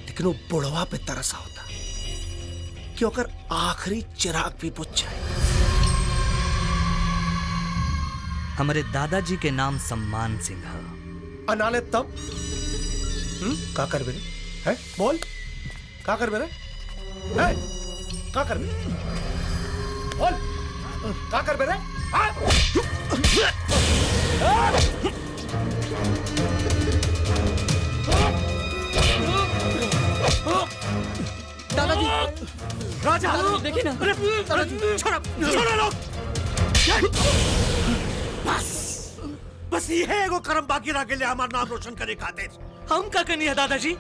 S6: लेकिन वो बुढ़वा पे तरस होता कि ओकर आखिरी चिराग भी बुझ जाए।
S2: हमारे दादाजी के नाम सम्मान सिंह है।
S6: अनाले तब का कर बेरे? है बोल का कर बेरे? है का कर बेरे? बोल का कर बेरे?
S7: दादाजी
S4: राजा
S7: देखिए ना।
S4: अरे छोड़ो लोग। बस ये एगो कर्म बाकी रह गया हमारा नाम रोशन करे खातिर।
S2: हम का करनी है दादाजी?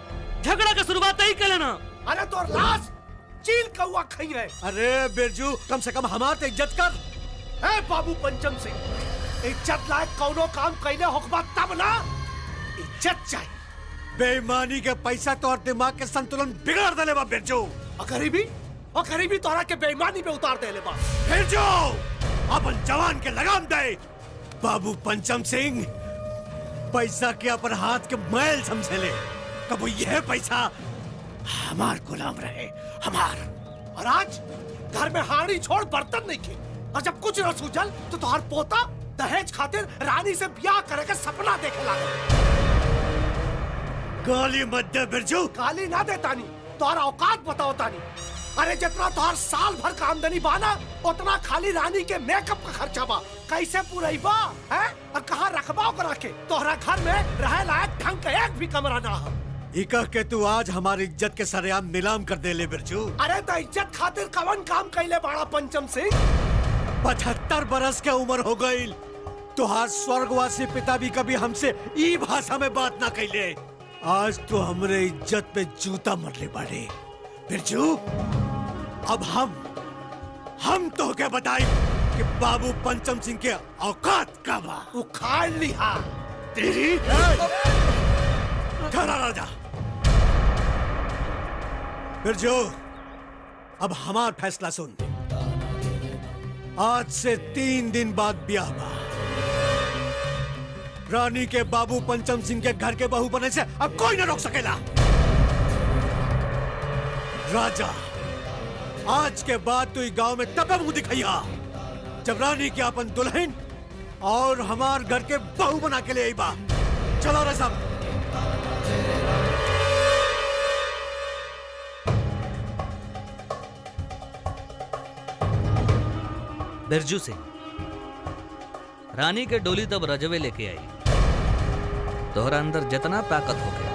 S2: झगड़ा का शुरुआत नहीं कर ना।
S6: अरे तो लाश चील कौवा खाई है।
S4: अरे बिरजू कम से कम हमारे इज्जत कर।
S6: है बाबू पंचम सिंह, इज्जत लायक कौनो काम कैले होखबा तब ना इज्जत चाहिए।
S4: बेईमानी के पैसा तो और दिमाग के संतुलन बिगाड़ देले बा बिरजू।
S6: और गरीबी तोरा के बेईमानी पे उतार देले बा।
S4: बिरजू अपन जवान के लगाम दे। बाबू पंचम सिंह पैसा के अपन हाथ के मैल समझे ले। कब यह पैसा हमार गुलाम रहे हमार।
S6: और आज घर में हांडी छोड़ बर्तन नहीं के और जब कुछ न सूझल तो तुम्हार पोता दहेज खातिर रानी से ब्याह करे के सपना देखे लागल।
S4: गाली मत दे बिरजू।
S6: गाली ना दे तानी, तोहरा औकात बताओ तानी। अरे जितना तोहर साल भर का आमदनी बाना उतना खाली रानी के मेकअप का खर्चा बा। कैसे पूरैबा है और कहाँ रखबा ओकरा के? तोहरा घर में रहे लायक ढंग का एक भी कमरा ना हो।
S4: इका के तू आज हमारी इज्जत के सरेआम नीलाम कर दे ले बिरजू।
S6: अरे तो इज्जत खातिर कवन काम कैले बाड़ा पंचम सिंह?
S4: 75 बरस के उम्र हो गई। तुहार स्वर्गवासी पिता भी कभी हमसे ई भाषा में बात ना कैले। आज तो हमरे इज्जत पे जूता मरले बाड़े बिरजू। अब हम तो क्या बताई कि बाबू पंचम सिंह के औकात का बा।
S6: उखाड़ लिहा
S4: तेरी ठहरा राजा। बिरजू अब हमार फैसला सुन। आज से 3 दिन बाद ब्याह बा। रानी के बाबू पंचम सिंह के घर के बहू बने से अब कोई न रोक सकेला। राजा आज के बाद तू गांव में तब मुंह दिखाइया जब रानी के अपन दुल्हन और हमार घर के बहू बना के ले आई बा। चलो रे सब।
S2: बिरजू से। रानी के डोली तब रजवे लेके आई। तोहरा अंदर जितना ताकत हो गया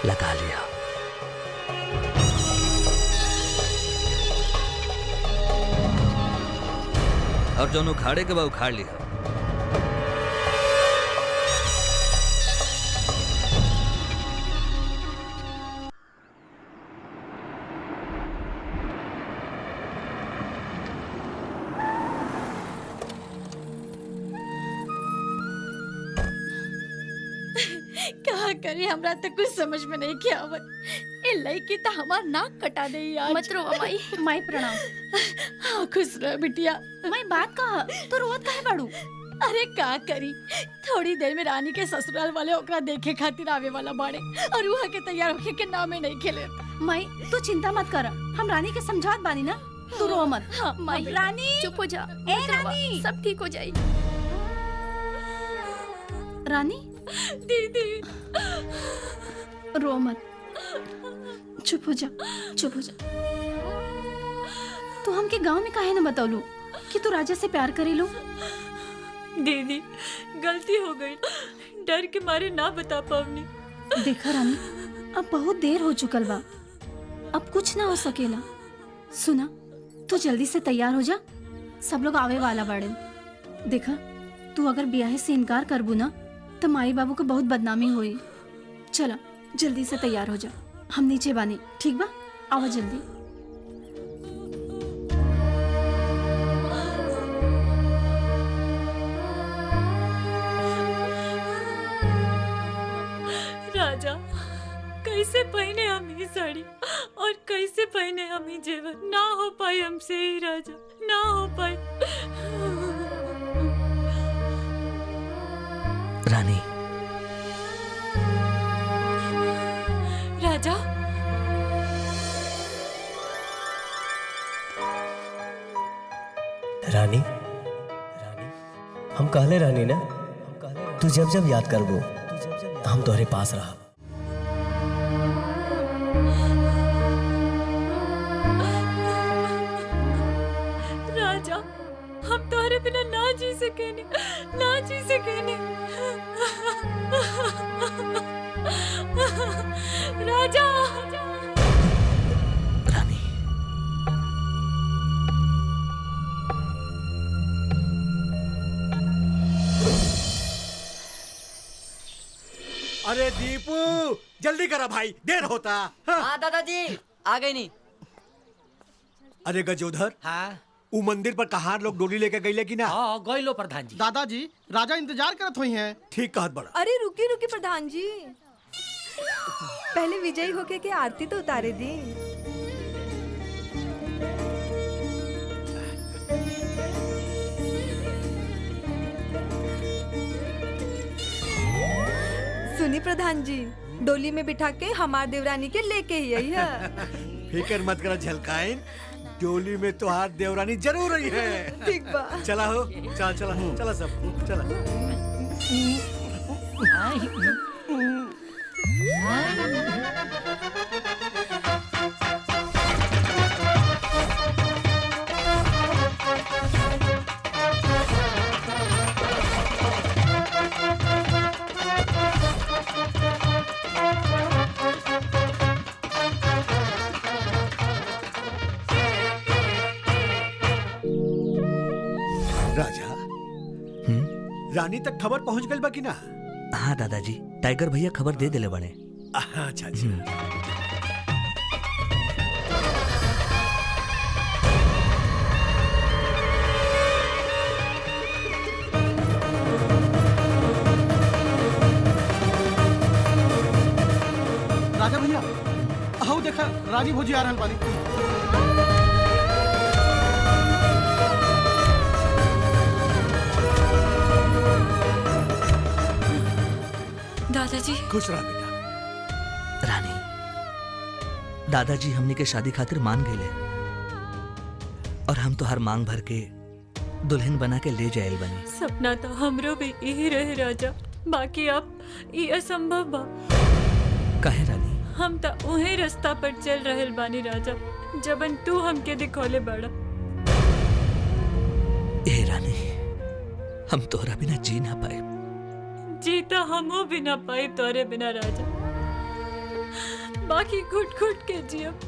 S2: लगा लिया। और जो उखाड़े के बाद उखाड़ लिया।
S1: क्या करे, हमरा तो कुछ समझ में नहीं किया आवत। ए लड़की तो हमार नाक कटा दे आज।
S9: मत रो माई।
S12: माई प्रणाम।
S1: हाँ खुश रह बिटिया।
S12: माई बात कहा तो रोवत काहे बाड़ू?
S1: अरे का करी, थोड़ी देर में रानी के ससुराल वाले ओकरा देखे खातिर आवे वाला बाड़े और वहाँ के तैयार होके के नामे नहीं खेले।
S12: माई तू चिंता मत कर, हम रानी के समझात बानी ना, तू रो मत।
S1: हाँ, माई
S12: रानी
S9: चुप हो जा।
S12: ए रानी,
S9: सब ठीक हो जाएगी।
S12: रानी
S1: दीदी
S12: रो मत, चुप हो जा, चुप हो जा। तू हमके गांव में काहे न बतौलू कि तू राजा से प्यार करेलू?
S3: दीदी गलती हो गई, डर के मारे ना बता पावनी।
S12: देखा रानी, अब बहुत देर हो चुकल बा, अब कुछ ना हो सकेला। सुना, तू जल्दी से तैयार हो जा, सब लोग आवे वाला बाड़े। देखा, तू अगर ब्याह से इनकार करबू ना तो माई बाबू को बहुत बदनामी होई। चला जल्दी से तैयार हो जा, हम नीचे बानी, ठीक बा? आओ जल्दी।
S3: राजा कैसे पहने हम ये साड़ी और कैसे पहने हम ये जेवर? ना हो पाए हमसे ही राजा, ना हो पाए।
S2: रानी।
S3: राजा
S13: रानी, हम कहले रानी ना, तू जब जब याद करबो हम तोहरे पास रहा।
S3: राजा हम तोहरे बिना ना जी सकेनी, ना जी सकेनी। राजा
S2: रानी।
S4: अरे दीपू जल्दी करा भाई, देर होता।
S14: हाँ दादाजी आ गई नहीं।
S4: अरे गजोधर,
S11: हाँ
S4: उ मंदिर पर कहार लोग डोली लेके गईले कि ना?
S11: हाँ गइलो प्रधान जी।
S8: दादाजी राजा इंतजार करत हुई हैं।
S4: ठीक कहत बड़ा।
S15: अरे रुकी रुकी प्रधान जी, पहले विजयी होके के आरती तो उतारे दी। सुनी प्रधान जी, डोली में बिठा के हमार देवरानी के लेके ही आई है।
S4: फिकर मत करा झलकाइन, डोली में तुहार देवरानी जरूर रही है।
S15: ठीक बा।
S4: चला हो, चला चला चला सब चला। राजा, रानी तक खबर पहुंच गई बा कि ना?
S2: हाँ दादाजी, टाइगर भैया खबर दे दिले बड़े।
S4: अच्छा अच्छा।
S8: राजा भैया, आओ देखा रानी भौजी आ रहल बानी।
S3: दादाजी
S4: खुश रहा बेटा।
S2: रानी, दादाजी हमने के शादी खातिर मान गए और हम तो हर मांग भर के दुल्हन बना के ले जाए बनी।
S3: सपना तो हमरो भी यही रहे राजा, बाकी अब ये असंभव बा।
S2: काहे रानी?
S3: हम तो उहे रास्ता पर चल रहल बानी राजा, जबन तू हमके दिखौले बड़ा।
S2: रानी, हम तोहरा बिना जी ना पाए।
S3: जीता हमो बिना पाई तोरे बिना राजा। बाकी घुट घुट के जियब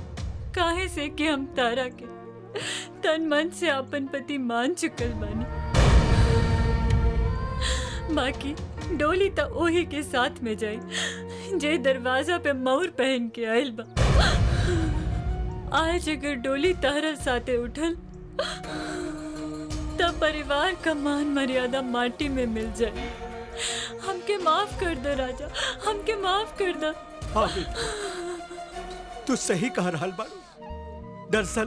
S3: काहे से कि हम तारा के तन मन से अपन पति मान चुकल बानी। बाकी डोली तो ओही के साथ में जाई जे दरवाजा पे मोहर पहन के आयल बा। आज अगर डोली तारा साथे उठल तब परिवार का मान मर्यादा माटी में मिल जाए। हमके माफ कर दो राजा, हमके माफ कर दो।
S6: हाँ तू सही कह रहा बारू। दरअसल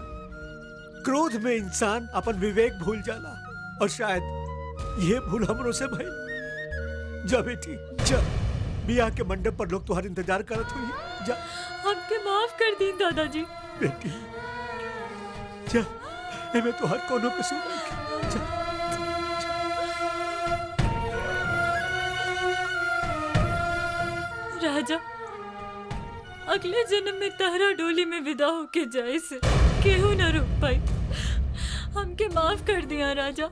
S6: क्रोध में इंसान अपन विवेक भूल जाला और शायद ये भूल हमरों से भई। जा बेटी जा, बियाह के मंडप पर लोग तुम्हारा इंतजार करत हुई। जा
S3: हमके माफ कर दी दादाजी।
S6: बेटी जा, एमे तो हर कोनो कसूर नहीं। जा
S3: राजा, अगले जन्म में तारा डोली में विदा होके जाए से केहू न रुक पाई। हमके माफ कर दिया राजा।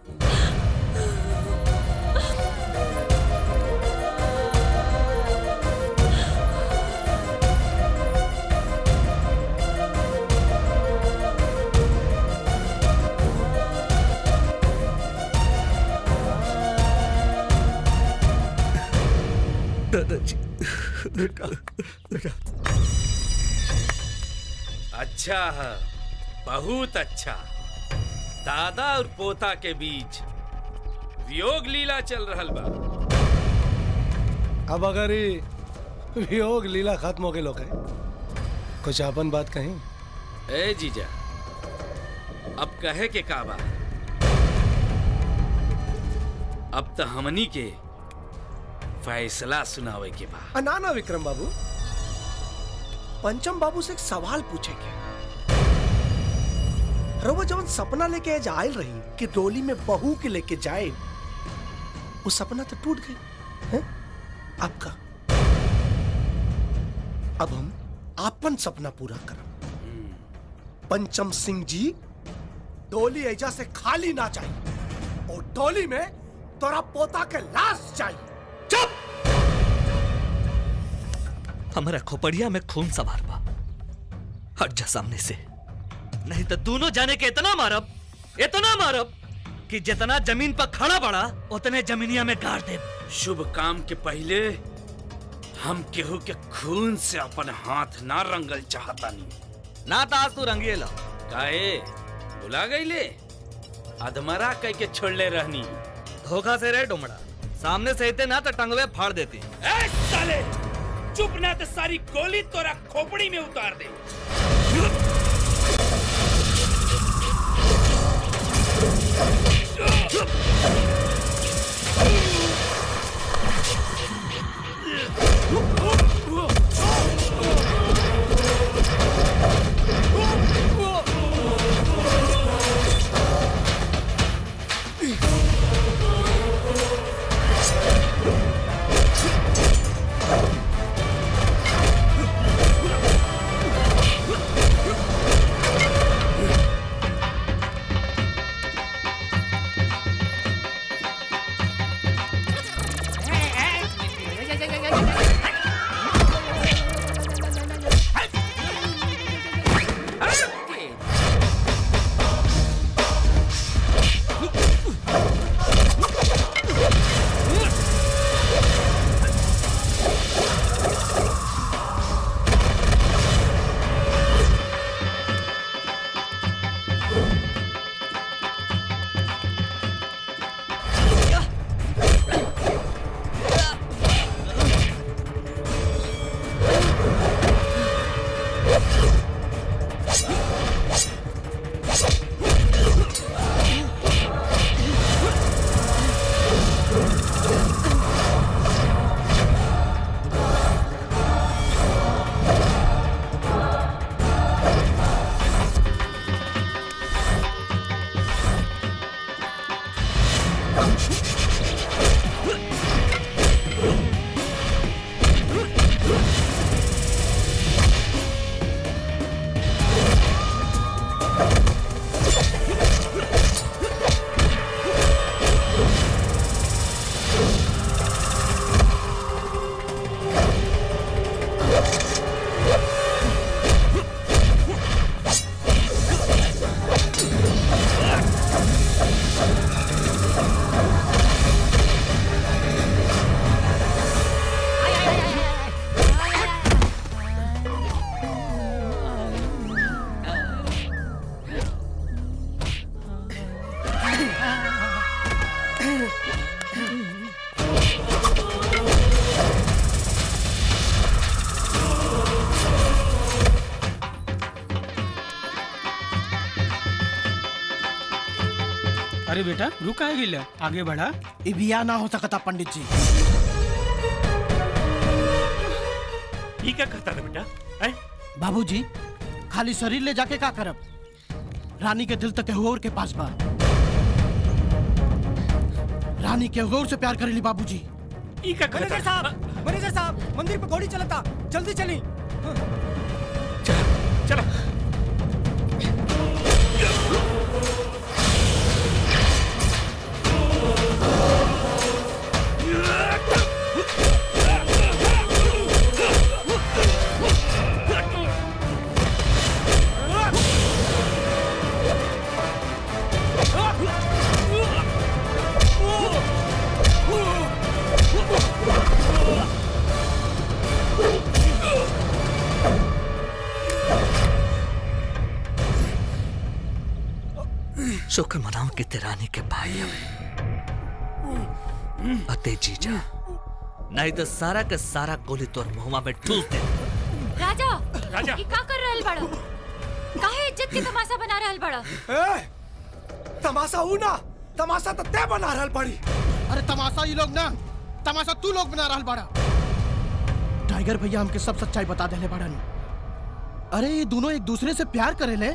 S2: दादाजी,
S6: बेटा बेटा।
S5: अच्छा है, बहुत अच्छा। दादा और पोता के बीच वियोग लीला चल रहल बा।
S6: अब अगर ये वियोग लीला खत्म हो गए लोग है, कुछ अपन बात कहीं।
S5: ए जीजा, अब कहे के का बा? अब तो हमनी के फैसला सुनावे के बा।
S6: ना ना विक्रम बाबू, पंचम बाबू से एक सवाल पूछे के। रवा जवन सपना लेके आज आयल रही कि डोली में बहू के लेके जाए, वो सपना तो टूट गई है आपका। अब हम आपन सपना पूरा करब। पंचम सिंह जी, डोली ऐजा से खाली ना चाहिए और डोली में तोरा पोता के लाश चाहिए। चुप!
S2: हमारा खोपड़िया में खून सवार बा। हट जा सामने से, नहीं तो दोनों जाने के इतना मारब कि जितना जमीन पर खड़ा बड़ा उतने जमीनिया में गाड़ दे।
S5: शुभ काम के पहले हम केहू के खून से अपन हाथ ना रंगल चाहता नहीं।
S2: ना ताज तू रंगेला
S5: काहे भुला गईले? अधमरा कह के छोड़ले रहनी।
S2: धोखा से रे डुमड़ा, सामने से इते ना तो टंगवे फाड़ देती।
S5: ए साले, चुप ना तो सारी गोली तोरा खोपड़ी में उतार दे।
S8: अरे बेटा रुक आए गिला आगे बढ़ा। ये बिया ना हो सकता पंडित जी।
S10: ये क्या कहता है बेटा? हैं?
S8: बाबूजी खाली शरीर ले जाके का करब? रानी के दिल तक और के पास बा। रानी के और से प्यार करेली बाबूजी।
S10: ये क्या कहता है?
S16: मैनेजर साहब मंदिर पे घोड़ी चलता, जल्दी चली।
S10: चला
S2: शुक्र मनाओ कि तिरानी के भाई हमें अते जीजा, नहीं तो सारा का सारा गोली तोर मुंह में ठूस दे।
S1: राजा
S10: राजा
S1: ये का कर रहल बड़ा? काहे इज्जत की तमाशा बना रहल बड़ा?
S6: तमाशा हूँ ना, तमाशा तो ते बना रहल पड़ी।
S8: अरे तमाशा ये लोग ना, तमाशा तू लोग बना रहल बड़ा। टाइगर भैया हमके सब सच्चाई बता देले बड़न। अरे ये दोनों एक दूसरे से प्यार करेले,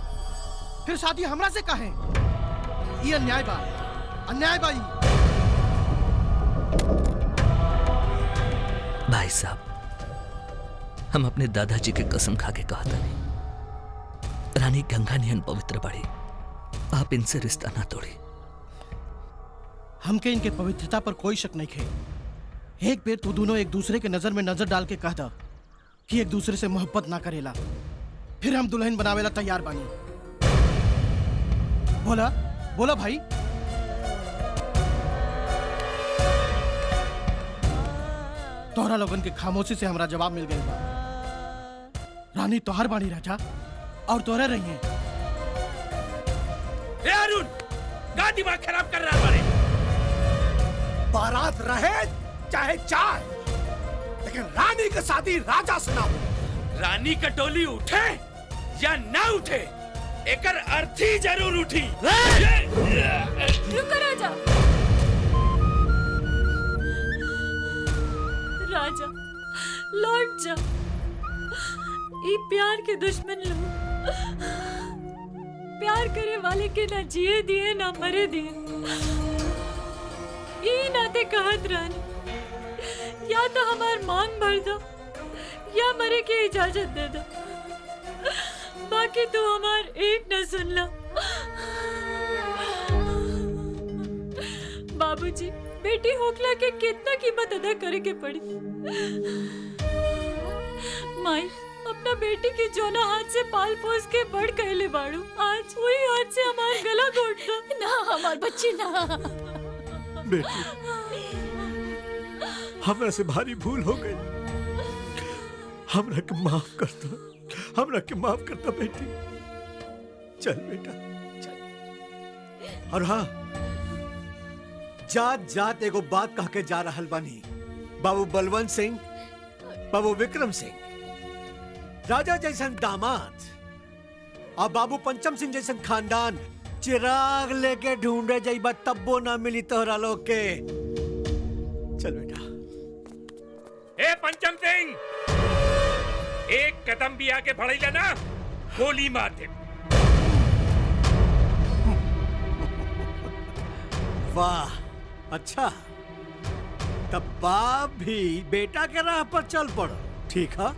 S8: फिर शादी हमरा से काहे? ये अन्याय बा, अन्याय बा।
S2: भाई साहब, हम अपने दादाजी के कसम खा के कहा था नहीं, रानी गंगा नियन पवित्र बड़ी, आप इनसे रिश्ता ना तोड़ी।
S8: हमके इनके पवित्रता पर कोई शक नहीं है। एक बेर तू दोनों एक दूसरे के नजर में नजर डाल के कह दा कि एक दूसरे से मोहब्बत ना करेला, फिर हम दुल्हन बनावेला तैयार बानी। बोला बोला भाई। तोहरा लोगन के खामोशी से हमरा जवाब मिल गया बा। रानी तोहर बानी राजा और तोहरा रही है।
S5: अरुण का दिमाग खराब कर रहा है?
S6: बारात रहे चाहे चार, लेकिन रानी की शादी राजा से ना हो।
S5: रानी का डोली उठे या ना उठे, एकर अर्थी जरूर उठी।
S3: रुको राजा। राजा लौट जा। ये प्यार के दुश्मन लोग प्यार करे वाले के ना जिए दिए ना मरे दिए। ये नाते कहत रानी, या तो हमार मांग भर दो या मरे की इजाजत दे दो, बाकी तो हमार एक न सुन ला। बाबूजी बेटी होकला के कितना कीमत अदा करे के पड़ी। माई अपना बेटी की जोना हाथ से पाल पोस के बड़ कहले बाड़ू, आज वही हाथ से हमार गला घोट दो।
S1: ना हमार बच्ची ना।
S6: बेटी हमरा से भारी भूल हो गई, हमरा के माफ कर दो, हमरा के माफ कर दो बेटी। चल बेटा चल। और हाँ, जात जात एगो बात कह के जा रहल बानी। बाबू बलवंत सिंह, बाबू विक्रम सिंह राजा जैसन दामाद और बाबू पंचम सिंह जैसन खानदान चिराग लेके ढूंढे जाइबा तब्बो ना मिली तोहरा लोग के। चल बेटा।
S10: ए पंचम सिंह, एक कदम भी आगे बढ़ेला ना गोली मार दे।
S6: वाह अच्छा, तब बाप भी बेटा के राह पर चल पड़ो। ठीक है,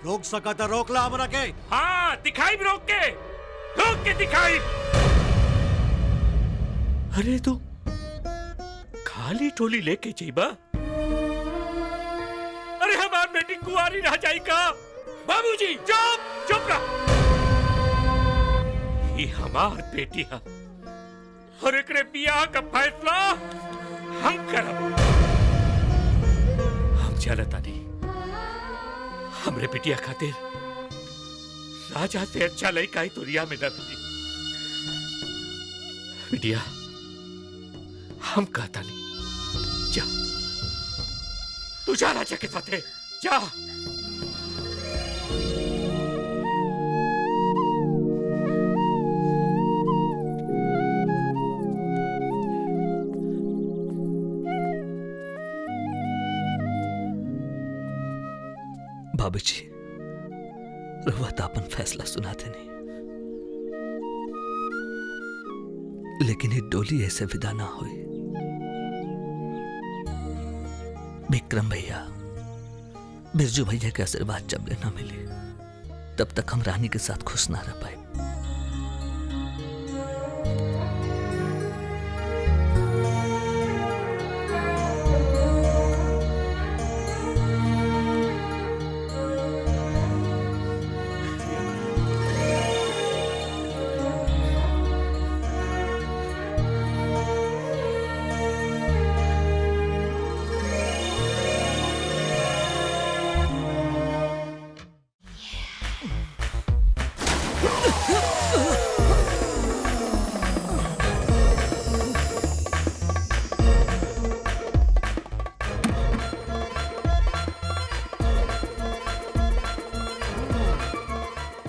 S6: रोक सका तो रोक ला हमरा के।
S10: हाँ दिखाई भी रोक के दिखाई। अरे तू खाली टोली लेके जाइबा? अरे हमार बेटी कुंवारी रह जाई का? बाबूजी चुप रह। ये हमार बेटी है और एकरे बियाह का फैसला हम करब। हम चलता नहीं, हमरे बिटिया खातिर राजा से अच्छा लड़का ही दुनिया में न मिली। बिटिया हम कहता नहीं, जा तू जा राजा के साथ जा।
S2: भाभी जी रहुआ तो अपन फैसला सुनाते नहीं, लेकिन ये डोली ऐसे विदा ना हुई। विक्रम भैया, बिरजू भैया के आशीर्वाद जब ले ना मिले तब तक हम रानी के साथ खुश ना रह पाए।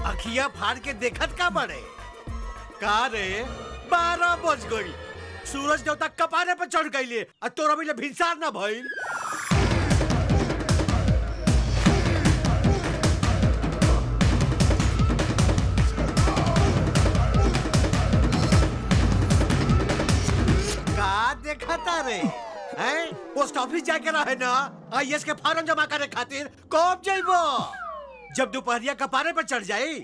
S4: अखिया फाड़ के देखत का बड़े का रे 12 बज गई, सूरज देवता कपारे पे चढ़ गई और तोरा भी भिनसार ना भइल। का देखता रे हैं? पोस्ट ऑफिस जाके रहे ना आईएएस के फॉर्म जमा करे खातिर कब जाइबो? जब दोपहरिया कपारे पर चढ़ जाई।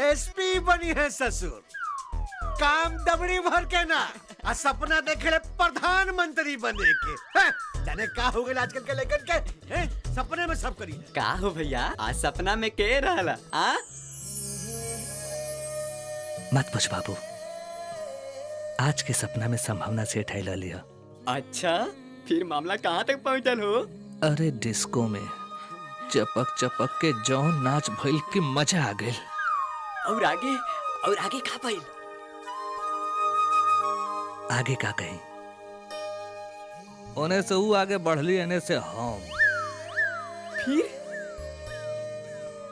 S4: एसपी बनी है ससुर, काम दबड़ी भर के ना आ सपना देखे ले प्रधानमंत्री बने के। जाने का हो गया आजकल के लेकर के सपने में सब करी है।
S14: का हो भैया, आज सपना में के रहला?
S2: मत पूछ बाबू, आज के सपना में संभावना से उठाई ला लिया।
S14: अच्छा, फिर मामला कहाँ तक पहुँचल हो?
S2: अरे डिस्को में चपक चपक के जौन नाच भइल की मजा आ गई।
S14: और आगे का भइल?
S2: आगे का कहीं, ओने से वो आगे बढ़ली, एने से हम।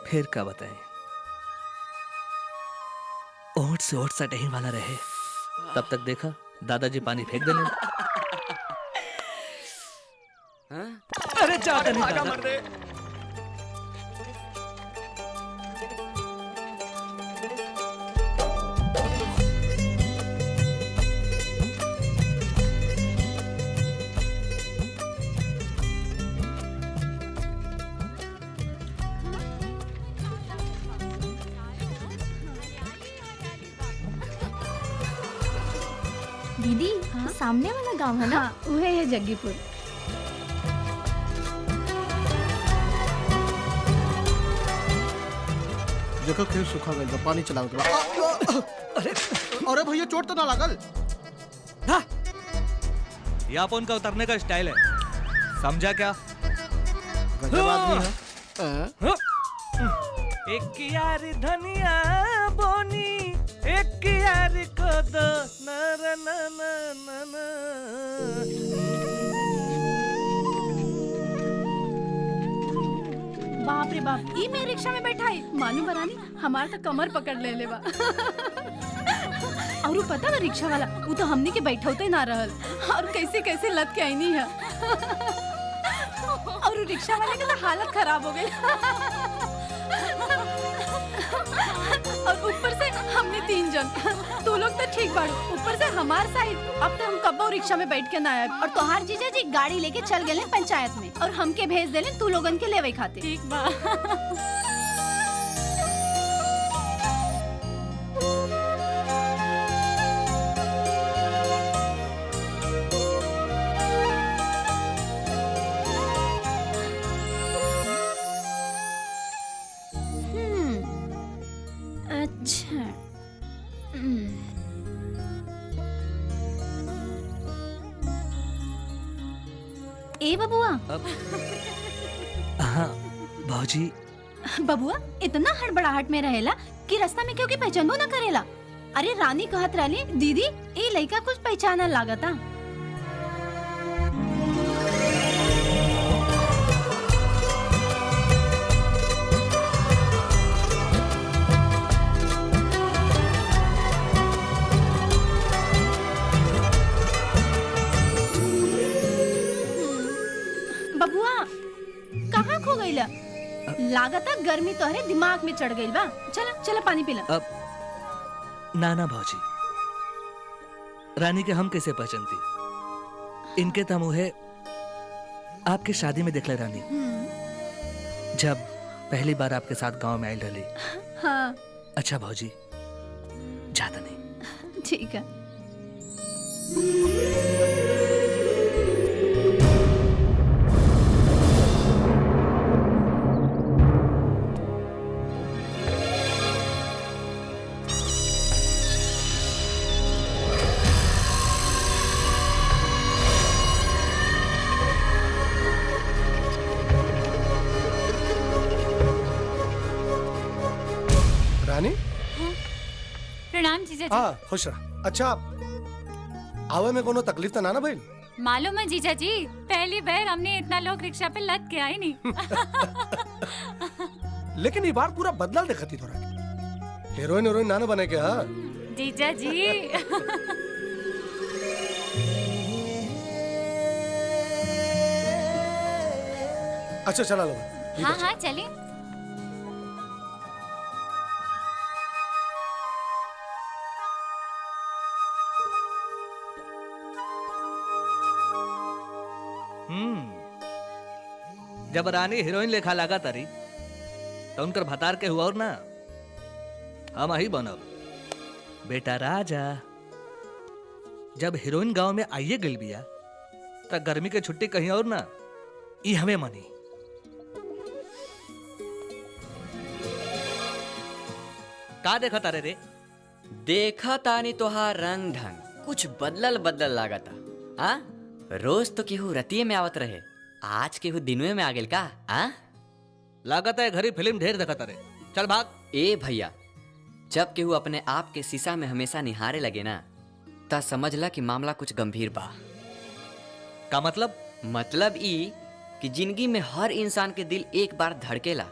S2: फिर का बताएं? ओट से ओट सटही वाला रहे। तब तक देखा दादाजी पानी फेंक देने। अरे चाहता नहीं दादा।
S9: दीदी, सामने वाला गांव है ना?
S12: हाँ, वह है जग्गीपुर।
S8: देखो खेत सूखा गइल बा, पानी चलाओ के बा। अरे भैया चोट तो ना लागल?
S2: ये अपन का उतरने का स्टाइल है, समझा क्या?
S8: गजब आदमी है।
S2: एक यार धनिया बोनी, एक यार को दो न न न।
S12: बाप रे बाप, ई मैं रिक्शा में बैठा है। मालूम बरानी हमार तो कमर पकड़ ले लेबा। और वो पता बा रिक्शा वाला, वो तो हमनी के बैठौते ना रहल और कैसे कैसे लद के आईनी है। और वो रिक्शा वाले के तो हालत खराब हो गई। और ऊपर से हमने 3 जन, तू लोग तो ठीक बाड़ू, ऊपर से हमार साइड। अब तो हम कब्बो रिक्शा में बैठ के ना आए। और तोहार जीजा जी गाड़ी लेके चल गए पंचायत में और हमके भेज देले तू लोगन के लेवे खातिर। ठीक बा।
S9: अच्छा,
S12: ए बबुआ।
S2: हाँ भाजी।
S12: बबुआ इतना हड़बड़ाहट में रहेला कि रास्ता में क्यों की पहचानबो ना करेला। अरे रानी कहत रहली दीदी ए लड़का कुछ पहचाना लागता। कहाँ खो गईला? लागता गर्मी तोहरे दिमाग में चढ़ गई बा। चला चला पानी पीला।
S2: अब नाना भौजी, रानी के हम कैसे पहचानती? इनके तमुहे आपके शादी में देखले रानी, जब पहली बार आपके साथ गांव में आई रही।
S12: हाँ
S2: अच्छा भौजी, ज्यादा नहीं।
S12: ठीक है।
S6: रानी,
S3: प्रणाम जीजा जी।
S6: हाँ खुश रह। अच्छा, आवे में कोनो तकलीफ तो ना भाई?
S3: मालूम है जीजा जी, पहली बार हमने इतना लोग रिक्शा पे लद के आए नहीं।
S6: लेकिन ये बार पूरा बदल देखती थोड़ा। हीरोइन हीरोइन ना बने के। हाँ
S3: जीजा जी।
S6: अच्छा चला लो।
S3: हाँ हाँ चले।
S2: जब रानी हीरोइन लेखा लगा तारी तो उनकर भतार के हुआ और ना हम ही बनब। बेटा राजा, जब हीरोइन गांव में आइए गई बिया तो गर्मी के छुट्टी कहीं और ना, ई हमें मनी। का देखा तारे रे?
S14: देखा तानी तोहार रंग ढंग कुछ बदलल बदलल लागता। हाँ, रोज तो केहू रतिये में आवत रहे, आज केहू दिनवे में आ गेल का? हाँ,
S2: लागत है घरी फिल्म ढेर देखा तारे। चल भाग।
S14: ए भैया, जब केहू अपने आप के शीशा में हमेशा निहारे लगे ना, ता समझला कि मामला कुछ गंभीर बा।
S2: का मतलब?
S14: मतलब ई कि जिंदगी में हर इंसान के दिल एक बार धड़केला।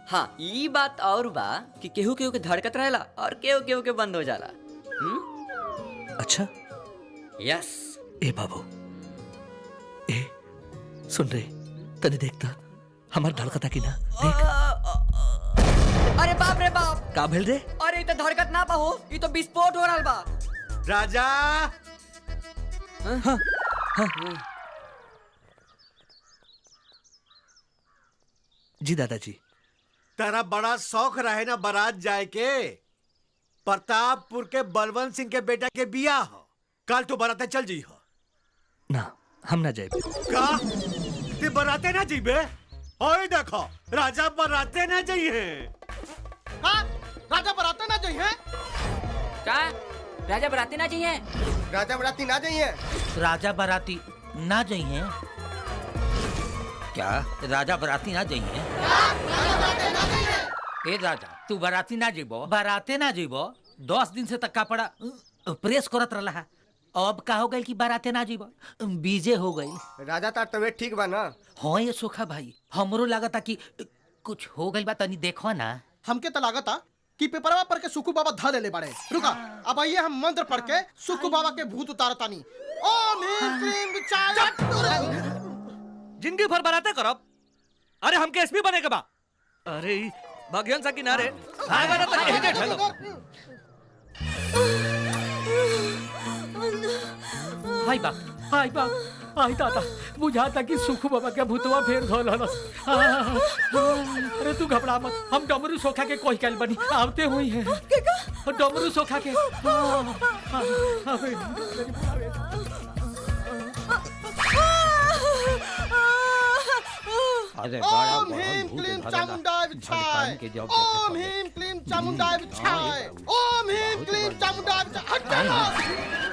S14: हाँ, ई बात और बा कि केहू केहू के धड़कत रहेला और केहू केहू के बंद हो जाला।
S2: अच्छा?
S14: यस।
S2: ए बाबू, ए सुन रे, तने देखता हमार धड़कता की ना? देख।
S14: अरे बाप रे बाप,
S2: का भेल रे?
S14: अरे तो धड़कत ना बा हो, ये तो विस्फोट हो रहा बा।
S4: राजा।
S2: हाँ, हाँ। जी दादाजी।
S4: तेरा बड़ा शौक रहे ना बारात जाए के। प्रतापपुर के बलवंत सिंह के बेटा के बियाह हो, कल तो बाराते चल जी हो
S2: ना? हम ना जाए।
S4: का ते बराते ना जीबे? ओए देखो, राजा बराते ना जाइए।
S8: हाँ, राजा बराते ना जाइए।
S14: का? राजा बराती ना जाइए?
S8: राजा बराती ना जाइए।
S17: राजा बराती ना जाइए? क्या राजा बराती ना जाइए? ए राजा, तू बराती ना जीबो? बराते ना जीबो? 10 दिन से तक का पड़ा प्रेस करत रहा है। अब का हो गई कि बराते ना जीबो? बीजे हो गई।
S8: राजा तार तबीयत ठीक बा ना?
S17: हाँ ये सोखा भाई, हमरो लागता कि कुछ हो गई बा, तनी देखो ना।
S8: हमके तो लागता कि पेपरवा पढ़ के सुकू बाबा धा ले बड़े। रुका, अब आइए हम मंत्र पढ़ के सुकू बाबा के भूत उतारतानी। ओम ह्रीं क्लीं विचाय।
S2: जिंदगी भर बराते करब? अरे हमके एसपी बने के बा। अरे भाग्यन सा किनारे आगा ना तक हेजे ठलो।
S17: हाय बाप, हाय बाप, हाय दादा, बुझाता कि सुखू बाबा के भूतवा फेर धोल हलस। अरे तू घबरा मत, हम डमरू सोखा के कोई कैल बनी आवते हुई है। डमरू सोखा के।
S8: ओम ह्रीं क्लीं चामुंडाय विचाय। ओम ह्रीं क्लीं चामुंडाय विचाय। ओम ह्रीं क्लीं चामुंडाय विचाय। हट जा,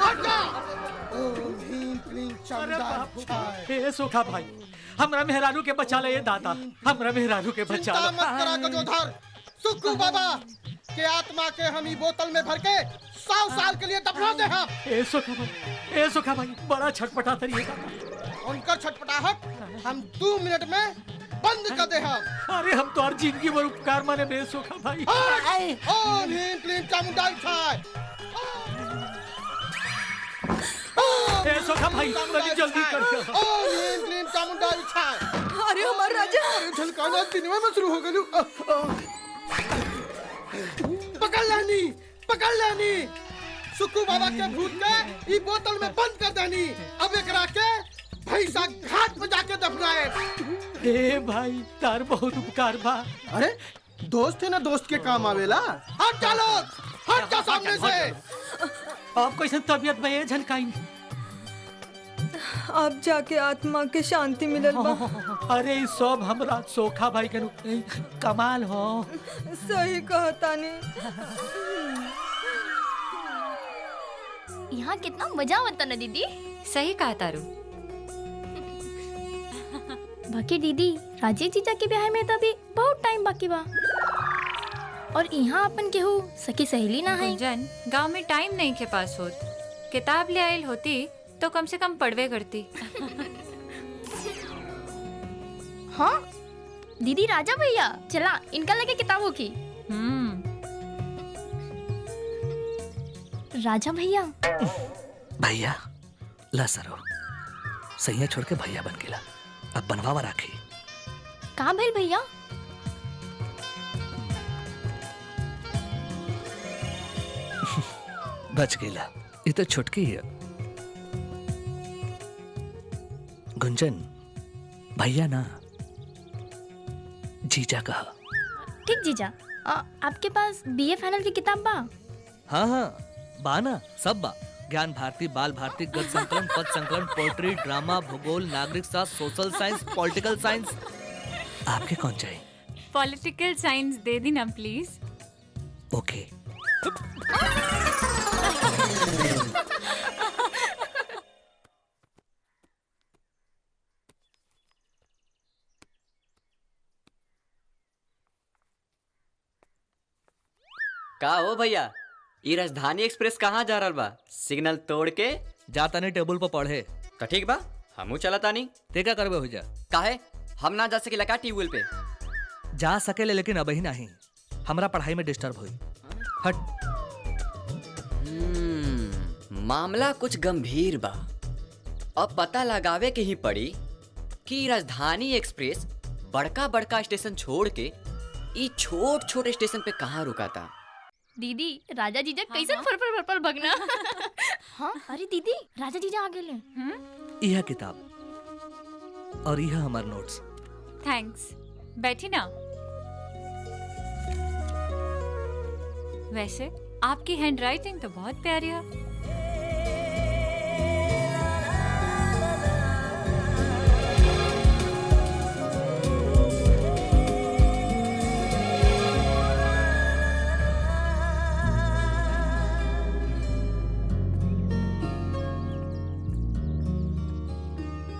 S8: हट जा। ओम ह्रीं क्लीं चामुंडाय विचाय।
S17: ए सोखा भाई, हमरा मेहरारू के बचा ले ये दाता, हमरा मेहरारू के बचा ले।
S8: चिंता मत करा गजोधर, सुक्कू बाबा के आत्मा के हम ही बोतल में भर के 100 साल के लिए दफना दे हम।
S17: ए सोखा भाई, बड़ा छटपटा तरी है दाता।
S8: उनकर छटपटाहट हम 2 मिनट में बंद कर दे हम।
S17: अरे हम तो हर जिंदगी भर उपकार माने बे सोखा भाई।
S8: ओम ह्रीं क्लीं चामुंडाय विचाय।
S17: ए सोखा भाई, जल्दी कर।
S8: ओम ह्रीं क्लीं चामुंडाय विचाय।
S15: अरे हमार राजा,
S8: झलकाना दिनवा में शुरू हो गलू। पकड़ लानी सुक्कू बाबा के भूत के ई बोतल में बंद कर देनी। अब एकरा के भैंसा घाट पे जाके दफनाए।
S17: ए भाई तार बहुत उपकार बा।
S8: अरे दोस्त है ना, दोस्त के काम आवेला। हट जा लोग, हट जा सामने से।
S17: आप कैसे तबीयत में है झनकाई?
S15: अब जाके आत्मा के शांति मिलल बा।
S17: अरे ई सब हमरा सोखा भाई के कमाल हो।
S15: सही कहतानी।
S9: यहाँ कितना मजा आता ना दीदी।
S3: सही कहा तारू।
S9: बाकी दीदी राजेश जीजा के ब्याह में तो अभी बहुत टाइम बाकी बा और यहाँ अपन केहू सखी सहेली ना है।
S3: गुंजन गांव में टाइम नहीं के पास होत। किताब ले आयल होती तो कम से कम पढ़वे करती।
S9: हाँ दीदी राजा भैया चला इनका लगे किताबों की। राजा भैया
S2: भैया ला सरो सैया छोड़ के भैया बन गेला। अब बनवावा राखी।
S9: कहाँ भैल भैया?
S2: बच गेला। ये तो छुटकी है। गुंजन भैया ना जीजा कहा।
S9: ठीक जीजा। आपके पास बीए फाइनल की किताब बा?
S2: हाँ हाँ बा ना, सब बा। ज्ञान भारती, बाल भारती, गद्य संकलन, पद संकलन, पोएट्री, ड्रामा, भूगोल, नागरिक शास्त्र, सोशल साइंस, पॉलिटिकल साइंस। आपके कौन चाहिए?
S3: पॉलिटिकल साइंस दे दी ना प्लीज।
S2: ओके।
S14: का हो भैया, ये राजधानी एक्सप्रेस कहाँ जा रहा बा? सिग्नल तोड़ के
S2: जाता नहीं टेबल पर पढ़े।
S14: तो ठीक बा, हमू चलता नहीं।
S2: ते क्या करबे हो जा?
S14: काहे हम ना जा सके लगा ट्यूबवेल पे?
S2: जा सकेले लेकिन अब ही नहीं। हमरा पढ़ाई में डिस्टर्ब हुई। हट।
S14: मामला कुछ गंभीर बा। अब पता लगावे के ही पड़ी कि राजधानी एक्सप्रेस बड़का बड़का स्टेशन छोड़ के ई छोट छोटे स्टेशन पे कहाँ रुका था।
S9: दीदी राजा जीजा कैसे फर भगना। हाँ अरे दीदी राजा जीजा आ गए।
S2: यह किताब और यह हमारे नोट्स।
S3: थैंक्स। बैठी ना। वैसे आपकी हैंडराइटिंग तो बहुत प्यारी है।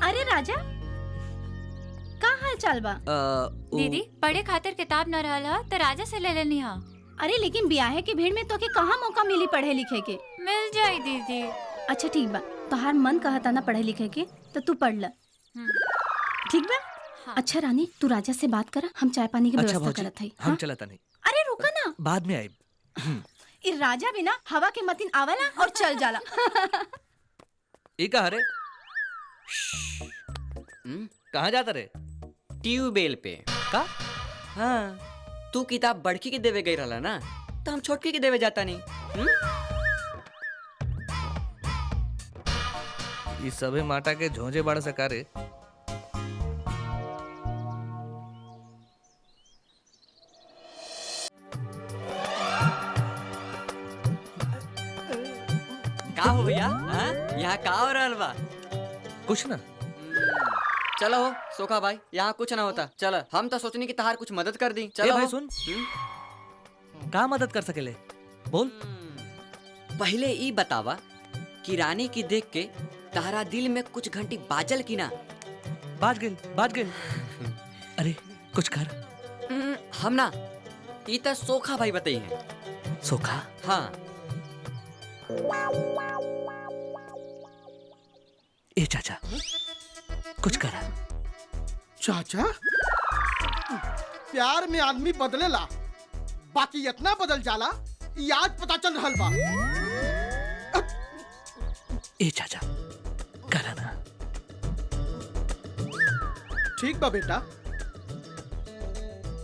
S12: अरे राजा का हाल चाल बा?
S3: दीदी पढ़े खातिर किताब न रहा तो राजा से ले लेनी हा।
S12: अरे लेकिन ब्याह के भीड़ में तो के कहाँ मौका मिली पढ़े लिखे के?
S3: मिल जाए दीदी।
S12: अच्छा ठीक बा, तोहार मन कहता ना पढ़े लिखे के तो तू पढ़ ल। ठीक बा? हाँ। अच्छा रानी तू राजा से बात कर, हम चाय पानी की व्यवस्था करत हई।
S2: हम चलता नहीं।
S12: अरे रुका ना,
S2: बाद में आई।
S12: ये राजा बिना हवा के मतिन आवाला और चल जाला।
S2: ये कहा रे? कहाँ जाता रे?
S14: ट्यूबवेल पे।
S2: का?
S14: हाँ तू किताब बड़की के देवे गई रहा ना, तो हम छोटकी के देवे जाता नहीं।
S2: ये सबे माटा के झोंझे बड़ सका रे।
S14: का हो भैया? यहाँ का हो रहल बा?
S2: कुछ ना।
S14: चलो हो सोखा भाई, यहाँ कुछ ना होता। चलो हम तो सोचनी कि तहार कुछ मदद कर दी। चलो
S2: भाई सुन। का मदद कर सकेले बोल।
S14: पहले ई बतावा कि रानी की देख के तारा दिल में कुछ घंटी बाजल की ना?
S2: बाज गेल। अरे कुछ कर।
S14: हम ना ई तो सोखा भाई बताई हैं।
S2: सोखा?
S14: हाँ।
S2: ए चाचा कुछ करा।
S8: चाचा प्यार में आदमी बदलेला, बाकी इतना बदल जाला ये आज पता चल रहल बा।
S2: ए चाचा करा ना।
S8: ठीक बा बेटा,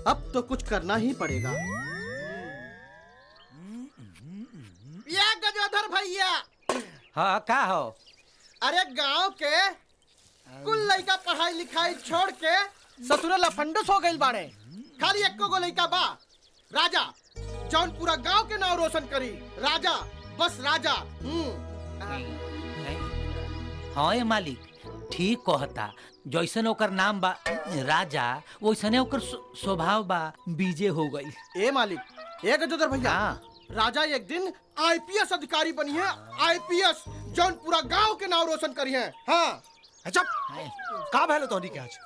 S6: अब तो कुछ करना ही पड़ेगा। ये गजोधर भैया।
S17: हाँ का हो?
S6: अरे गांव के कुल लड़का पढ़ाई लिखाई छोड़ के ससुर लफंडस हो गइल बाड़े। खाली एको गो लड़का बा राजा, जौन पूरा गांव के नाम रोशन करी। राजा, बस राजा।
S17: हाँ ये मालिक ठीक कहता, जैसन ओकर नाम बा राजा वैसने ओकर स्वभाव बा बीजे हो गई।
S6: ए मालिक, ए गजोदर भैया, राजा एक दिन आईपीएस अधिकारी बनी है। आईपीएस जौन पूरा गांव के नाम रोशन करी है। हाँ
S4: चुप का भैलो तोनी के आज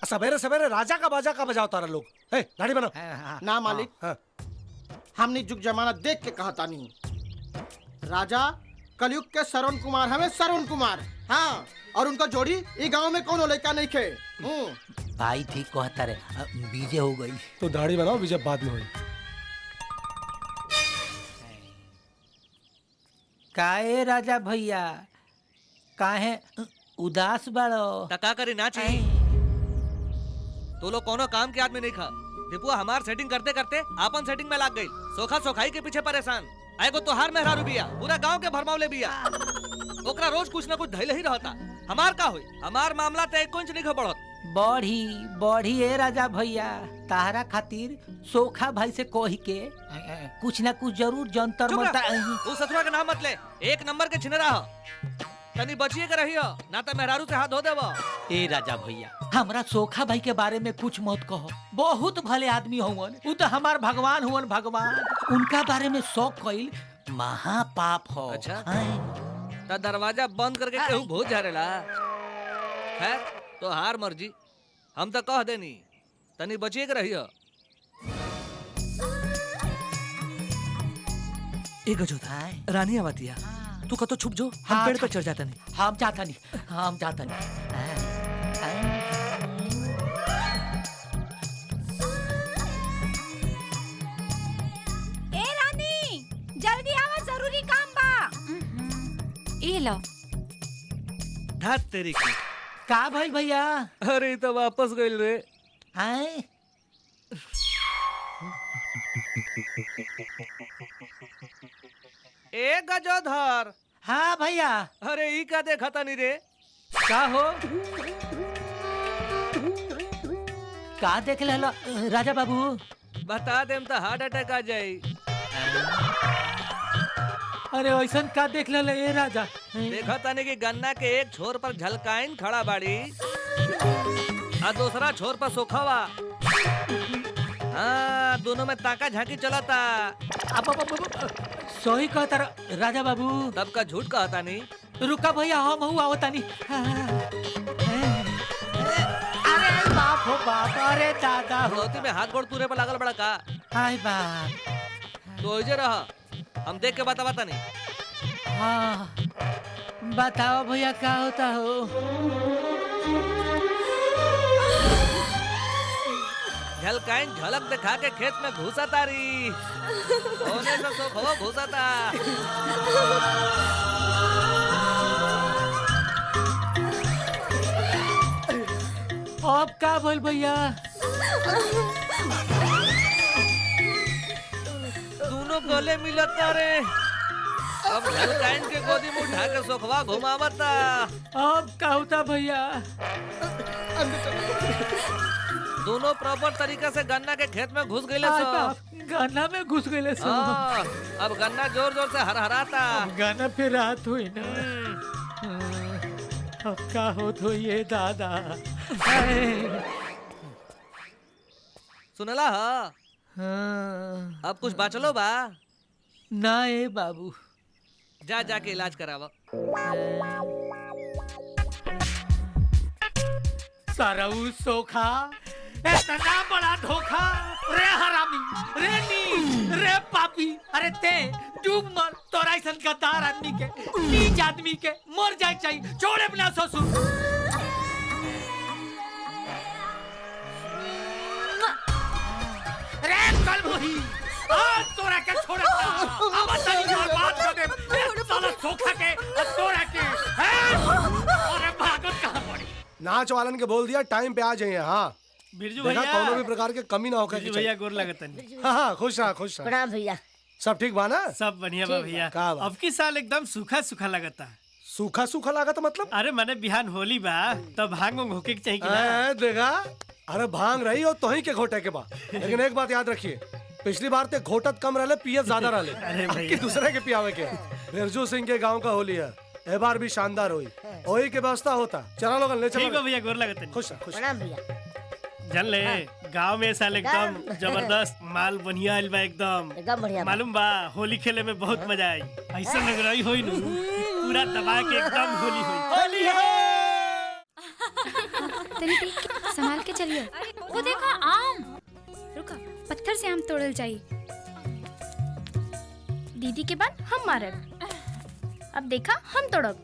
S4: सवेरे सवेरे राजा का बाजा का बजाओ तारा लोग। हे गाड़ी बनो।
S6: ना मालिक, हमने जुग जमाना देख के कहा तानी। राजा कलयुग के श्रवण कुमार हमें श्रवण कुमार। हाँ, और उनका जोड़ी ये गांव में कौन लड़का नहीं खे।
S17: भाई ठीक कहता रे, बीजे हो गई।
S4: तो दाढ़ी बनाओ, बीजे बाद में होई।
S17: काहे राजा भैया काहे उदास बड़ो?
S2: का करी ना चाहिए तो लोग कोनो काम के आदमी नहीं खा। दीपुआ हमार सेटिंग करते करते आपन सेटिंग में लाग गई। सोखा सोखाई के पीछे परेशान। आएगो तो हार मेहरारू बिया, पूरा गांव के भरमावले बिया। ओकरा रोज कुछ ना कुछ धैले ही रहता। हमार का होई? हमार मामला ते 1 इंच नहीं खबड़त।
S17: बढ़ी बढ़ी ए राजा भैया, तारा खातिर सोखा भाई से कही के कुछ ना कुछ जरूर जंतर मंतर।
S2: तू ससुरा के नाम मत ले, 1 नंबर के छिनरा हो। तनी बचिए के रहियो, ना तो मेहरारू से हाथ धो देबो।
S17: ए राजा भैया, हमरा सोखा भाई के बारे में कुछ मत कहो। बहुत भले आदमी हुवन, उ तो हमार भगवान हुवन भगवान। उनका बारे में शौक कइल महापाप हो।
S2: अच्छा, तो दरवाजा बंद करके केहू भूत झारेला। खैर तो हार मर्जी, हम तो कह देनी, तनी बचिए के रहियो। ए गजोधर, रानी आवतिया, तू कतो छुप जो, हम पेड़ पे चढ़ जाता नहीं।
S17: हम जाता नहीं।
S1: ए रानी, जल्दी आवा, जरूरी काम बा।
S3: ए लो
S2: धात तेरी की।
S17: का भाई भैया?
S2: अरे तो वापस गइल रे।
S17: आए
S2: ए गजोधर।
S17: हाँ भैया।
S2: अरे ई का देखा तानी रे?
S17: का हो? का देख ले राजा बाबू?
S2: बता देम तो हार्ट अटैक आ जाई।
S17: अरे ऐसन का देख ले ए राजा?
S2: देखा तानी कि गन्ना के एक छोर पर झलकाइन खड़ा बाड़ी और दूसरा छोर पर सोखावा। हाँ, दोनों में ताका झांकी चलाता।
S17: सही कहता राजा बाबू।
S2: तब का झूठ कहता नहीं।
S17: रुका भैया, हम हूँ आवता नहीं। अरे बाप हो बाप, अरे दादा।
S2: रोटी में हाथ गोड़ तूरे पर लागल बड़ा का?
S17: हाय बाप।
S2: तो इजे रहा, हम देख के बता नहीं।
S17: हाँ बताओ भैया क्या होता हो?
S2: झलकाइन झलक दिखा के खेत में घुसा तारी। होने से सोखो घुसा था।
S17: अब का बोल भैया?
S2: दोनों गले मिलता रे। अब झलकाइन के गोदी में उठा के सोखवा घुमावता।
S17: अब का होता भैया?
S2: दोनों प्रॉपर तरीके से गन्ना के खेत में घुस गए।
S17: गन्ना में घुस गए।
S2: अब गन्ना जोर जोर से हरहराता।
S17: गन्ना फिर रात हुई ना। अब का हो तो ये दादा।
S2: सुनला हा? अब कुछ बाचलो बा?
S17: ना ए बाबू।
S2: जा जाके इलाज करावा।
S17: सरऊ सोखा, इतना बड़ा धोखा। रे हरामी, रे नीच, रे पापी। अरे ते डूब मर, तोरा ऐसन गद्दार आदमी के, नीच आदमी के मर जाए चाहिए। छोड़े बिना ससुर। रे कलभुही, आज तोरा के छोड़ता। अब तनी बर्बाद कर दे साला सोखा के तोरा के। अरे भागत कहां पड़ी?
S6: नाच वालन के बोल दिया टाइम पे आ जाइए। हाँ बिरजू
S18: देखा
S6: भैया।
S18: कोनो भी प्रकार के कमी ना होकर
S6: बिरजू भैया गोर लगतन।
S18: हाँ खुश रहा खुश रहा।
S19: प्रणाम भैया।
S18: सब ठीक बा ना?
S6: सब बढ़िया बा भैया। अब की साल एकदम सूखा सूखा लगता।
S18: सूखा सूखा लागत मतलब?
S6: अरे मैंने बिहान होली बा तब भांग होके के चाहिए कि ना?
S18: देखा अरे भांग रही और तो ही के घोटे के बा। लेकिन एक बात याद रखिए, पिछली बार ते घोटत कम रहले पियत ज्यादा रहले।
S6: अरे भैया।
S18: कि दूसरे के पियावे के। बिरजू सिंह के गांव का होली है, ए बार भी शानदार हुई। वही के व्यवस्था होता। चला लोगन ले चलो।
S6: ठीक है भैया गोर लगतन।
S18: खुश रह खुश।
S19: प्रणाम भैया।
S6: जन ले गांव में साल एकदम जबरदस्त माल बढ़िया आइल बा एकदम
S19: बढ़िया बा।
S6: मालूम बा होली खेले में बहुत मजा आई। ऐसा लग रही होई नु कि पूरा दबा के एकदम होली हुई। होली है।
S1: तनी देख के संभाल के चलिए। वो देखा आम। रुका पत्थर से आम तोड़ल जाई।
S9: दीदी के बाद हम मारब। अब देखा हम तोड़ब।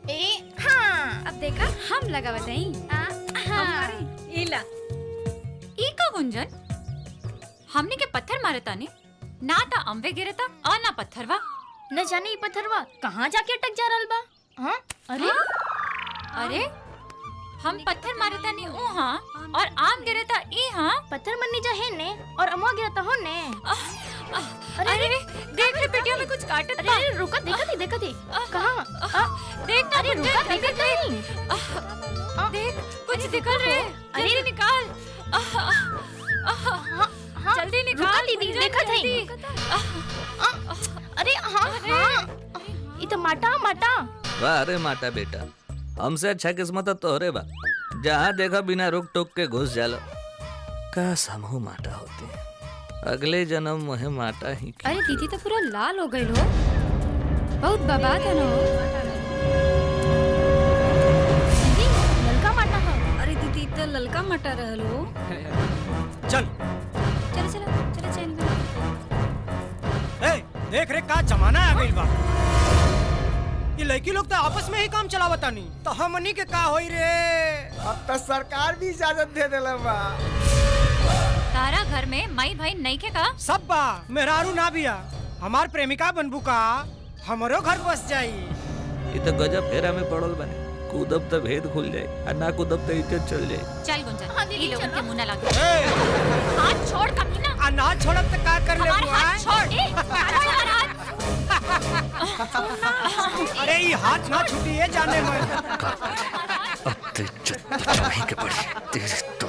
S9: हाँ
S1: अब देखा हम लगा बताई।
S3: इला ई का गुंजन हमने के पत्थर मारे तानी ना ता अम्बे गिरे ता और ना पत्थरवा।
S9: न जाने ये पत्थरवा कहाँ जाके अटक जा रहल बा। हाँ अरे
S3: अरे हम पत्थर मारे तानी हाँ और आम गिरे ता ई हाँ।
S9: पत्थर मन्नी जा है ने और अमुआ गिरा ता हो ने।
S3: अरे देख रे पेटियों में कुछ काटत बा।
S9: अरे रुका देखा थी कहाँ
S3: देख ना
S9: अरे रुका
S3: देख देख कुछ निकल रहे। अरे निकाल जल्दी निकाल
S9: दीदी देखा थी। अरे हाँ ये तो माटा माटा।
S2: वाह अरे माटा बेटा, हमसे अच्छा किस्मत तो तोहरे बा। जहाँ देखा बिना रुक टोक के घुस जाला। काश हमहू माटा होते, अगले जन्म मुहे माटा ही।
S1: अरे दीदी तो पूरा लाल हो गई हो, बहुत बर्बाद है ना।
S9: दीदी ललका माटा है।
S12: अरे दीदी तो ललका मटा रहल हो।
S16: चल
S1: चलो चलो चलो चैन करो।
S16: ए देख रे का जमाना आ गइल बा। ये लड़की लोग तो आपस में ही काम चलावता नहीं तो हमनी के का होई रे।
S6: अब तो सरकार भी इजाजत दे देला बा।
S3: तारा घर में माई भाई नहीं के का?
S16: सब बा मेहरारू ना बिया। हमार प्रेमिका बनबू का हमरो घर बस जाई।
S2: ये तो गजब फेरा में पड़ल बने। कूदब तो भेद खुल जाए और ना कूदब तो इज्जत चल जाए।
S3: चल गुंजन ये लोगों के मुंह ना लगे। हाथ छोड़ कमीना।
S16: आ ना छोड़ब तो का कर ले
S3: हाथ छोड़।
S16: अरे ये हाथ ना छूटी है जाने में।
S2: अब तो इज्जत नहीं के पड़ी तेरे तो।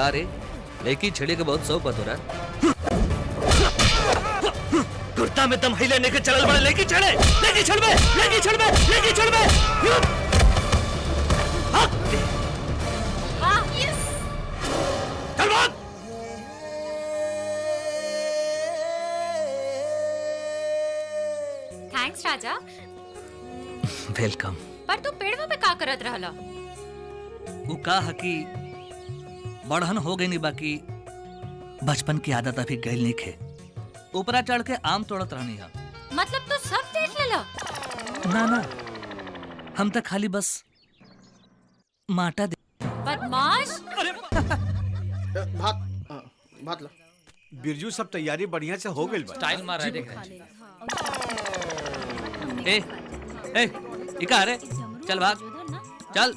S2: रे लेकी छेड़े के बहुत शौक बतो रहा। कुर्ता में दम हिले लेके चलल बड़ा। लेकी छेड़े लेकी छड़बे लेकी छड़बे लेकी छड़बे। चल भाग।
S3: थैंक्स राजा।
S2: वेलकम।
S3: पर तू पेड़ में पे का करत रहला?
S2: वो का हकी बढ़न हो गई नहीं, बाकी बचपन की आदत अभी गई नहीं खे। ऊपरा चढ़ के आम तोड़त रहनी है।
S3: मतलब तू सब देख लेला?
S2: ना ना हम तो खाली बस माटा दे।
S3: बदमाश।
S4: भाग ला। बिरजू सब तैयारी बढ़िया से हो गई बा।
S11: स्टाइल मार रहा है देख रहे।
S2: ए इका रे चल भाग चल।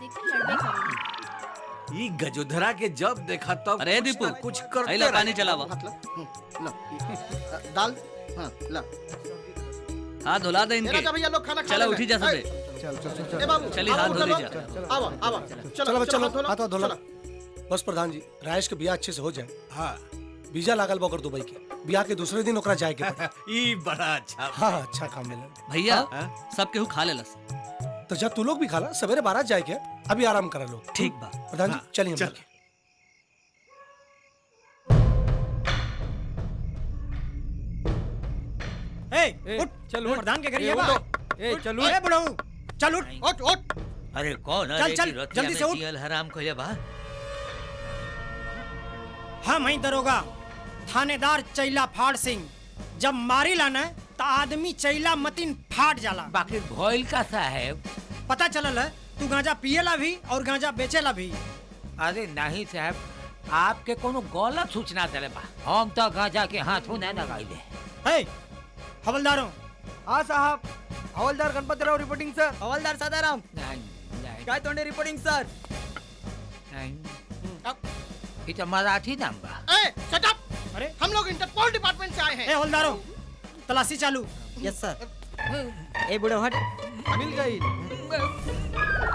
S4: ई गजोधरा के जब देखा तब
S2: अरे दीपू
S4: कुछ करते
S2: अइला पानी चलावा।
S6: दाल हाँ ला।
S2: हाथ धुला दे इनके।
S6: भैया लोग खाना खा
S2: चला उठी जा सबे।
S6: ए बाबू
S2: चली हाथ धो लीजिए।
S6: आवा आवा
S18: चलो चलो हाथ धो लो। बस प्रधान जी राजेश के बियाह अच्छे से हो जाए। हाँ वीजा लागल बकर दुबई के बियाह के दूसरे दिन ओकरा जाए के।
S4: ई बड़ा अच्छा।
S18: हाँ अच्छा काम मिला
S2: भैया सब केहू खा लेलस।
S18: तो जब तू लोग भी खाला सवेरे बारात जाए के अभी आराम करा लोग।
S2: ठीक बा
S18: प्रधान जी चलिए हम लोग।
S16: उठ चल प्रधान के घर ये बा।
S17: चलो
S16: ए बुढ़ऊ चल उठ उठ।
S19: अरे कौन
S16: चल चल जल्दी से उठ।
S19: हराम को बा।
S16: हम ही दरोगा थानेदार चैला फाड़ सिंह। जब मारी लाना तो आदमी चैला मतीन फाट जाला।
S19: बाकी भोइल का साहब
S16: पता चलल है तू गांजा पिएला भी और गांजा बेचेला भी।
S19: अरे नहीं साहब, आपके कोनो गलत सूचना दिले बा। हम तो गांजा के हाथों न लगाइले।
S16: हे हवलदारों।
S20: हाँ साहब, हवलदार गणपति राव रिपोर्टिंग सर। हवलदार सदाराम काय तोंडे रिपोर्टिंग सर।
S19: ये तो मराठी नाम बा।
S8: ए शट अप। अरे हम लोग इंटरपोल डिपार्टमेंट से आए हैं।
S16: ए हवलदारों तलाशी चालू।
S20: यस सर। ए बुढ़े हट। मिल गई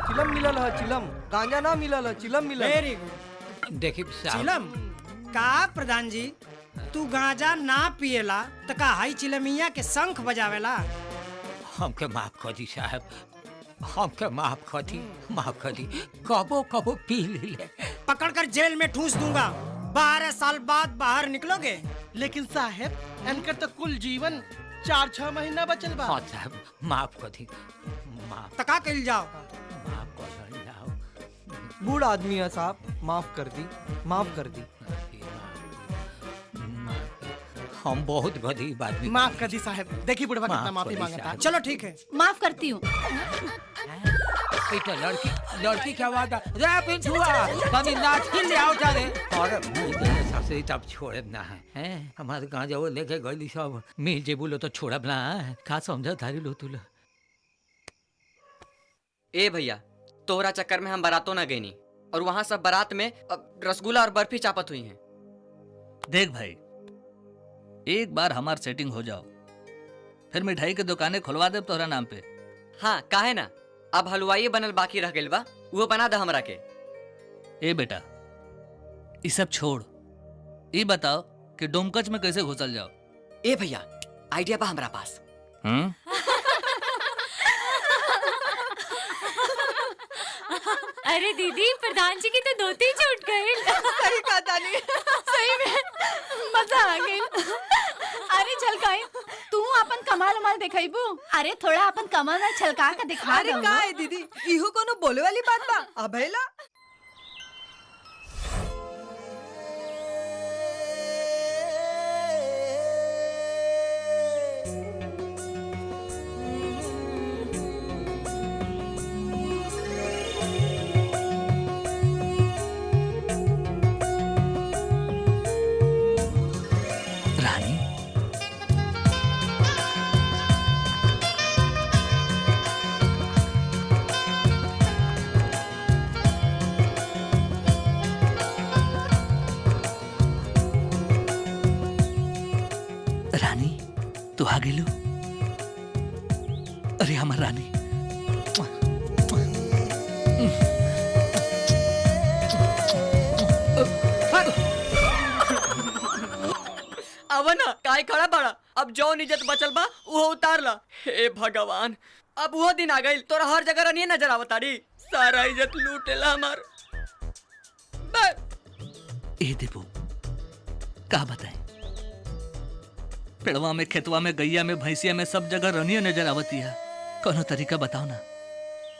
S20: चिलम मिलल है चिलम, गांजा ना मिलल है चिलम मिलल।
S16: Very good.
S19: देखिए साहब
S16: चिलम का प्रधान जी तू गांजा ना पिएला तो का हाई चिलमिया के शंख बजावेला।
S19: हमके माफ कर दी साहब, हमके माफ कर दी, माफ कर दी। कबो कबो पी ले
S16: पकड़कर जेल में ठूस दूंगा। 12 साल बाद बाहर निकलोगे।
S8: लेकिन साहब इनका तो कुल जीवन 4-6 महीना बचल बा।
S19: हाँ साहब माफ कर दी, माफ
S16: तका कइल जाओ।
S19: माफ कर जाओ।
S20: बूढ़ आदमी है साहब, माफ कर दी, माफ कर दी।
S19: हम बहुत गरीब आदमी।
S8: माफ कर दी साहब। देखिए बुढ़वा कितना माफी मांगा था।
S16: चलो ठीक है
S12: माफ करती हूँ।
S19: लड़की क्या आवाज रे पिंटुआ कभी लाठी ले आओ जा रे। और सबसे तब छोड़े ना है हैं हमारे गांजा वो लेके गई सब मिल जे बोलो तो छोड़ा ना का समझा थारी लो तुला।
S14: ए भैया तोहरा चक्कर में हम बारातों ना गईनी और वहाँ सब बारात में रसगुल्ला और बर्फी चापत हुई हैं।
S2: देख भाई एक बार हमार सेटिंग हो जाओ फिर मिठाई के दुकानें खुलवा दे तोहरा नाम पे।
S14: हाँ काहे ना, अब हलवाई बनल बाकी रह गइल बा, वो बना दे हमरा के।
S2: ए बेटा ये सब छोड़, ये बताओ कि डोमकच में कैसे घुसल जाओ।
S14: ए भैया आइडिया बा हमरा पास।
S3: अरे दीदी प्रधान जी की तो धोती छूट गई।
S15: सही कहा तानी।
S12: सही में मजा आ गई। अरे झलकाई तू अपन कमाल उमाल दिखाईबू। अरे थोड़ा अपन कमाल ना छलका के दिखा
S15: अरे का है दीदी इहो कोनो बोले वाली बात बा। अबेला
S2: तू आ गेलू। अरे हमार रानी
S14: अब ना काय खड़ा बड़ा, अब जो इज्जत बचल बा वो उतार ला। हे भगवान अब वो दिन आ गई तोरा हर जगह नहीं नजर आवताड़ी, सारा इज्जत लूटेला हमार।
S2: ए देबू का बताए, पेड़वा में खेतवा में गैया में भैंसिया में सब जगह रनिया नजर आवती है। कोनो तरीका बताओ ना।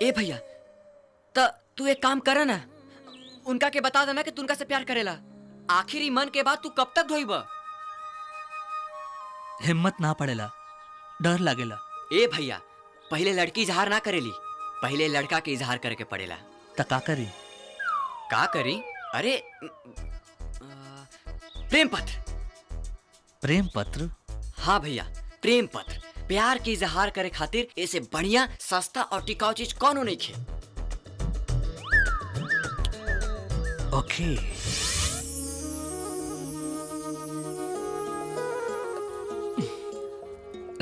S14: ए भैया त तू एक काम कर ना, उनका के बता देना कि तू उनका से प्यार करेला। आखिरी मन के बाद तू कब तक धोइबा?
S2: हिम्मत ना पड़ेला, डर लागेला।
S14: ए भैया पहले लड़की इजहार ना करेली, पहले लड़का के इजहार करके पड़ेला।
S2: त का करी?
S14: का करी? अरे प्रेम पत्र।
S2: प्रेम पत्र?
S14: हाँ भैया प्रेम पत्र। प्यार की इजहार करे खातिर ऐसे बढ़िया सस्ता और टिकाऊ चीज कौनो नहीं खे।
S2: ओके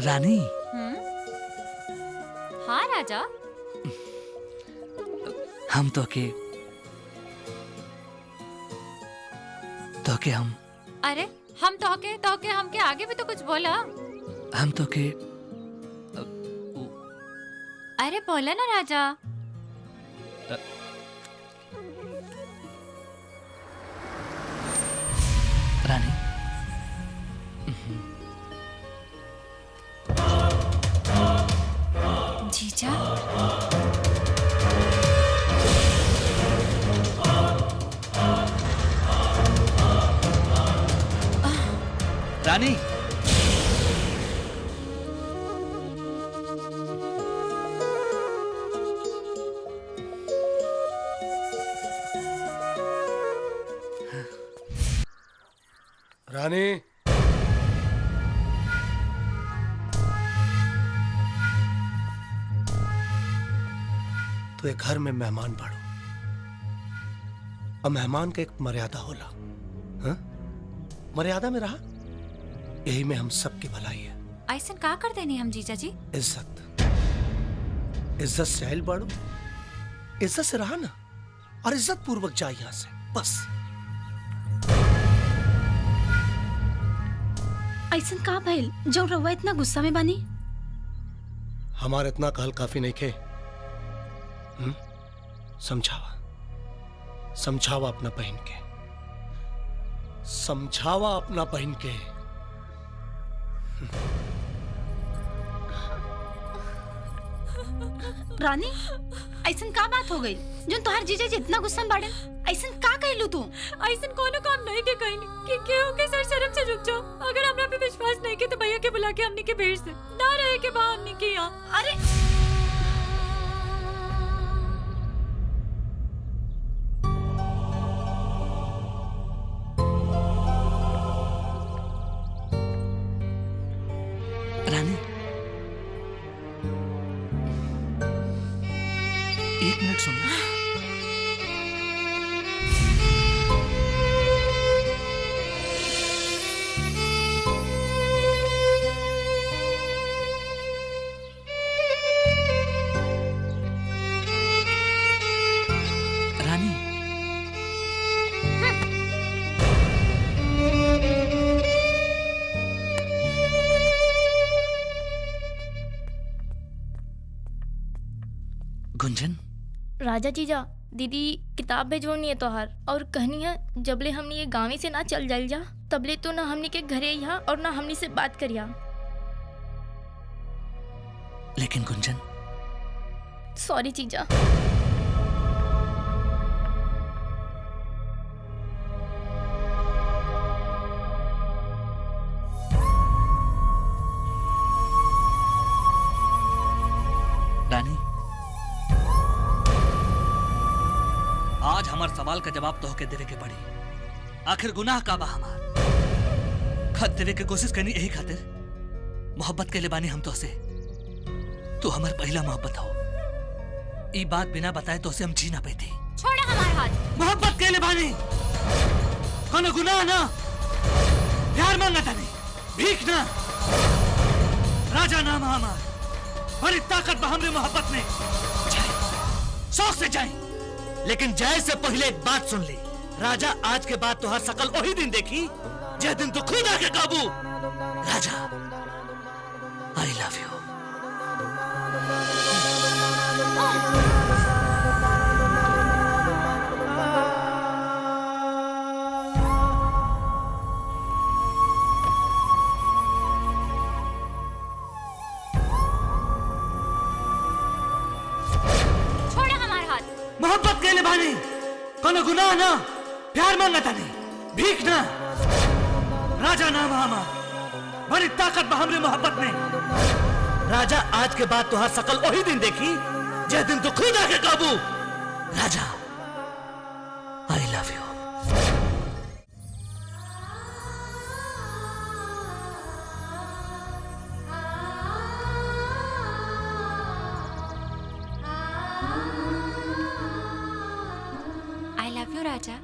S2: रानी।
S3: हाँ राजा।
S2: हम तो के हम
S3: अरे हम तो के हम के आगे भी तो कुछ बोला।
S2: हम तो के
S3: अरे बोला ना राजा।
S2: रानी
S3: जीजा
S2: रानी
S18: रानी तू एक घर में मेहमान बाड़ो और मेहमान का एक मर्यादा होला। हाँ? मर्यादा में रहा, यही में हम सबकी भलाई है।
S3: ऐसा का कर देनी हम जीजा जी?
S18: इज्जत इज्जत से आयल बाड़ो, इज्जत से रहा ना, और इज्जत पूर्वक जा यहां से, बस।
S12: ऐसा का भइल जो रउआ इतना गुस्सा में बानी?
S18: हमारे इतना कहल काफी नहीं खे। समझावा समझावा अपना बहन के, समझावा अपना बहन के।
S12: रानी ऐसा का बात हो गई जो तोहार जीजा जी इतना गुस्सा में बाड़े? ऐसा का कहलू तू?
S3: ऐसा कोनो काम नहीं के कहीं कि केहू के सर शर्म से झुक जाओ। अगर हमरा पे विश्वास नहीं के तो भैया के बुला के हमनी के भेज दे, ना रहे के बा हमनी के यहाँ।
S12: अरे
S2: रानी एक मिनट सुन। रानी गुंजन,
S9: राजा जीजा दीदी किताब भेजवानी है तोहार, और कहनी है जबले हमनी ये गाँव से ना चल जाइल जा तबले तो ना हमनी के घरे यहाँ और ना हमनी से बात करिया।
S2: लेकिन गुंजन,
S9: सॉरी जीजा।
S2: रानी आज हमार सवाल का जवाब तो होके देवे के पड़ी। आखिर गुनाह का बा हमार? खत देवे के कोशिश करनी यही खातिर मोहब्बत के लिए बानी हम तो से। तू हमार पहला मोहब्बत हो, ई बात बिना बताए तो से हम जी ना पाती।
S3: छोड़ा हमारे हाथ।
S2: मोहब्बत के लिए बानी, कोनो गुनाह ना, प्यार मांगता नहीं, भीख ना। राजा नाम हमार, बड़ी ताकत बा हमरे मोहब्बत में। शौक से जाए, लेकिन जाए से पहले एक बात सुन ली। राजा आज के बाद तो हर शकल वही दिन देखी जे दिन तो खुद आके काबू। राजा आई लव यू। मोहब्बत के लिए बानी, कोनो गुनाह ना, प्यार मांगता नहीं, भीख ना। राजा नाम हमार, बड़ी ताकत बा हमरे मोहब्बत में। राजा आज के बाद तो हर शकल वही दिन देखी जे दिन तो खुद आके काबू। राजा I love you.
S3: I love you राजा।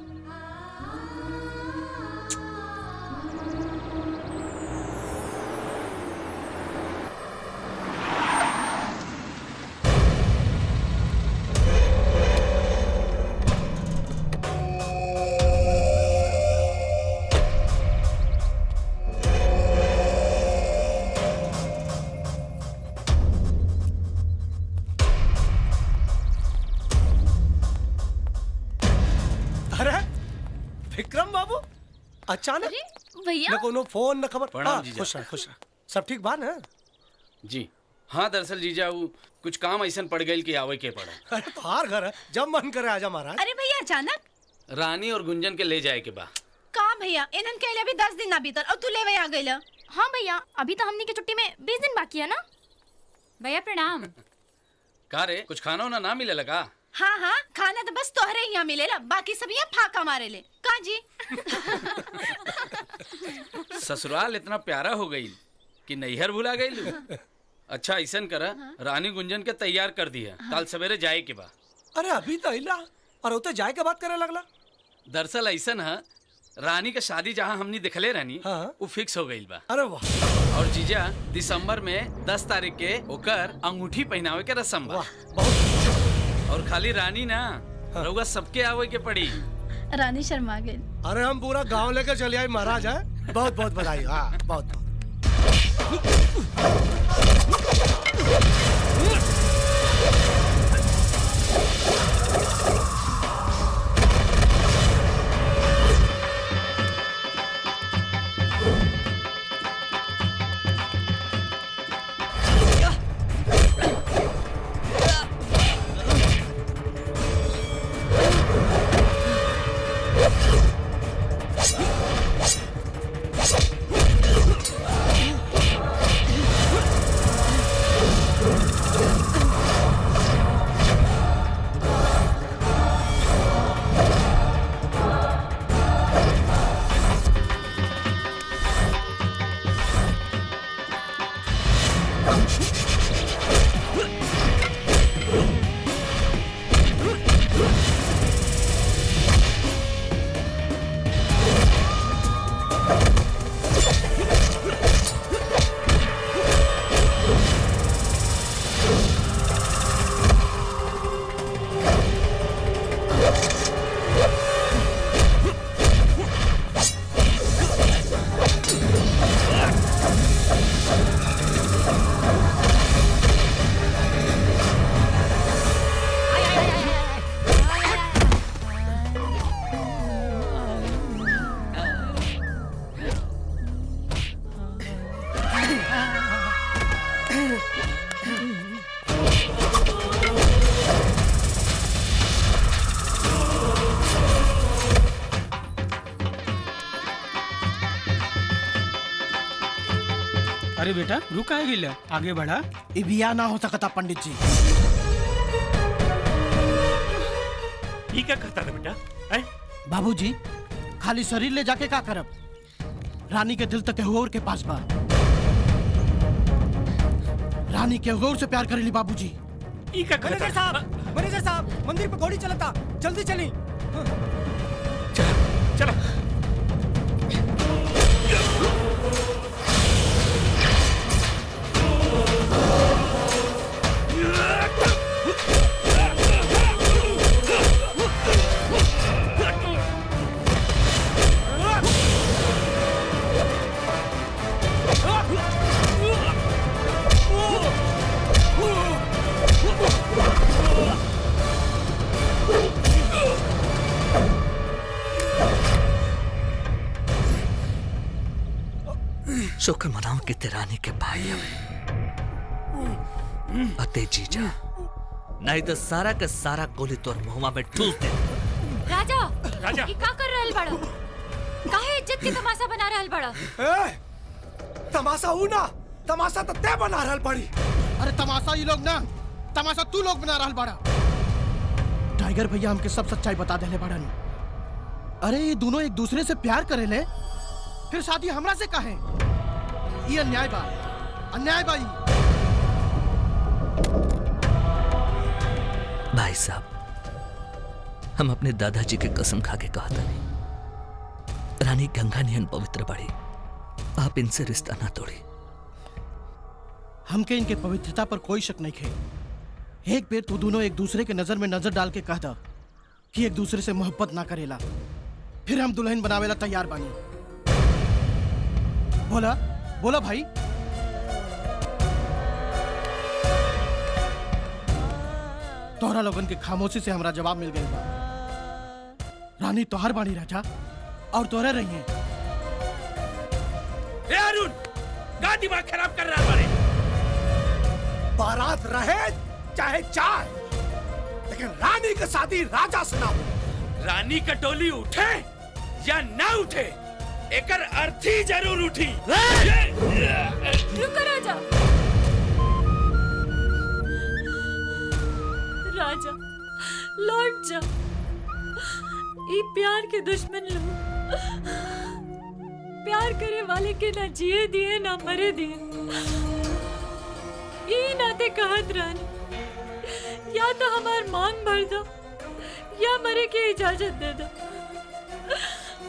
S18: अरे विक्रम बाबू अचानक
S9: भैया
S18: न कोनो फोन न खबर।
S5: प्रणाम
S18: हाँ,
S5: जीजा।
S18: खुश रह खुश रह। सब ठीक बा ना?
S5: जी हाँ, दरअसल जीजा वो कुछ काम ऐसा पड़ गई कि आवे के पड़ा।
S18: अरे तुम्हार घर है, जब मन करे आजा महाराज।
S21: अरे भैया अचानक
S5: रानी और गुंजन के ले जाए के बा।
S21: का भैया इन्हन कहले अभी 10 दिन ना बीतल और तू लेवे आ गइल।
S9: हाँ भैया, अभी तो हमनी की छुट्टी में 20 दिन बाकी है ना।
S3: भैया प्रणाम।
S5: का रे कुछ खाना वाना ना मिले लगा?
S21: हाँ हाँ, खाना तो बस तोहरे यहाँ मिलेला, बाकी सब यहाँ फाका मारे ले। का जी?
S5: ससुराल इतना प्यारा हो गई कि नैहर भुला गई। अच्छा ऐसा करा, रानी गुंजन के तैयार कर दी है, कल सवेरे जाए के बा।
S18: अरे अभी तो अइला और उते जाए के बात करे लगला।
S5: दरअसल ऐसा है, रानी का शादी जहाँ हमने दिखले रहनी वो फिक्स हो गई बा।
S18: अरे वाह।
S5: और जीजा दिसंबर में 10 तारीख के ओकर अंगूठी पहनावे के रस्म बा। और खाली रानी ना, रउआ सबके आवे के पड़ी।
S1: रानी शर्मा गई।
S18: अरे हम पूरा गांव लेकर चले आए महाराज है। बहुत बहुत बधाई। हाँ बहुत बहुत।
S8: अरे बेटा रुक आए गिल, आगे बढ़ा। ये बिया ना हो सकता पंडित जी।
S10: ये क्या कहता था बेटा?
S8: बाबूजी खाली शरीर ले जाके का करब? रानी के दिल तक केहू और के पास बा। रानी केहू और से प्यार करेली बाबूजी।
S16: मैनेजर साहब मंदिर पे घोड़ी चलता, जल्दी चली।
S10: चलो
S2: शुक्र मनाओ कि तेरानी के भाई हमें अते जीजा, नहीं तो सारा का सारा गोली तोर मुंह में ठूस दे।
S3: राजा
S10: राजा
S3: ये का कर रहल बड़ा? काहे इज्जत की तमाशा बना रहल बड़ा?
S18: तमाशा हूँ ना, तमाशा तो ते बना रहल पड़ी।
S8: अरे तमाशा ये लोग ना, तमाशा तू लोग बना रहल बड़ा। टाइगर भैया हमके सब सच्चाई बता देले बड़न। अरे ये दोनों एक दूसरे से प्यार करेले, फिर शादी हमरा से काहे? ये अन्याय बा, अन्याय बा।
S2: भाई साहब, हम अपने दादाजी के कसम खा के कहा था नहीं, रानी गंगा नियन पवित्र बड़ी, आप इनसे रिश्ता ना तोड़ी।
S8: हमके इनके पवित्रता पर कोई शक नहीं है। एक बेर तू दोनों एक दूसरे के नजर में नजर डाल के कह दा कि एक दूसरे से मोहब्बत ना करेला, फिर हम दुल्हन बनावेला तैयार बानी। बोला बोला भाई। तोहरा लोगन के खामोशी से हमरा जवाब मिल गया। रानी तोहर बाड़ी राजा और तोरे रही है।
S5: अरुण का दिमाग खराब कर रहा है?
S6: बारात रहे चाहे चाय, लेकिन रानी की शादी राजा से ना हो।
S5: रानी का डोली उठे या ना उठे, एकर अर्थी जरूर उठी।
S3: रुको राजा। राजा लौट जा। ये प्यार के दुश्मन लोग प्यार करे वाले के ना जिए दिए ना मरे दिए। ये नाते कहत रानी, या तो हमार मांग भर दो या मरे की इजाजत दे दो,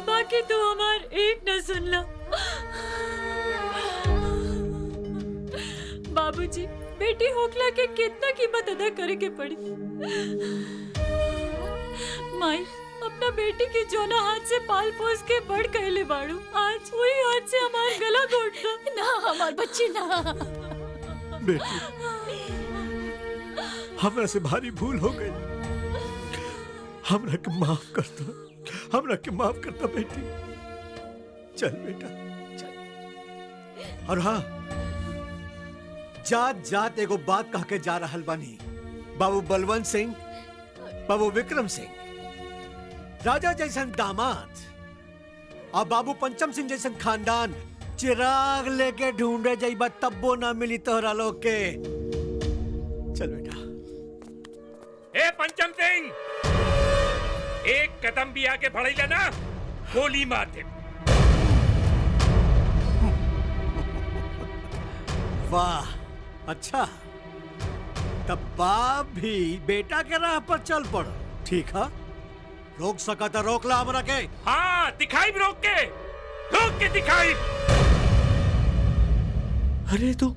S3: बाकी तो हमार एक न सुन लो। बाबूजी, बेटी होकला के कितना कीमत अदा करे के पड़ी। माई, अपना बेटी के जोना हाथ से पाल पोस के बड़ कहले बाड़ू, आज वही हाथ से हमार गला घोट दो।
S1: ना हमार बच्ची ना।
S4: बेटी, हमरा से भारी भूल हो गई, हमरा के माफ कर दो, हमरा के माफ कर दो बेटी। चल बेटा चल। और हाँ, जात जात एगो बात कह के जा रहल बानी। बाबू बलवंत सिंह, बाबू विक्रम सिंह, राजा जैसन दामाद और बाबू पंचम सिंह जैसन खानदान चिराग लेके ढूंढे जाइबा तब्बो ना मिली तोहरा लोग के। चल बेटा।
S10: ए पंचम सिंह, एक कदम भी आगे बढ़ेला ना, गोली मार दे।
S4: वाह, अच्छा, तब बाप भी बेटा के राह पर चल पड़। ठीक है, रोक सका तो रोक ला हमरा के।
S10: हाँ, दिखाई रोक के दिखाई। अरे तू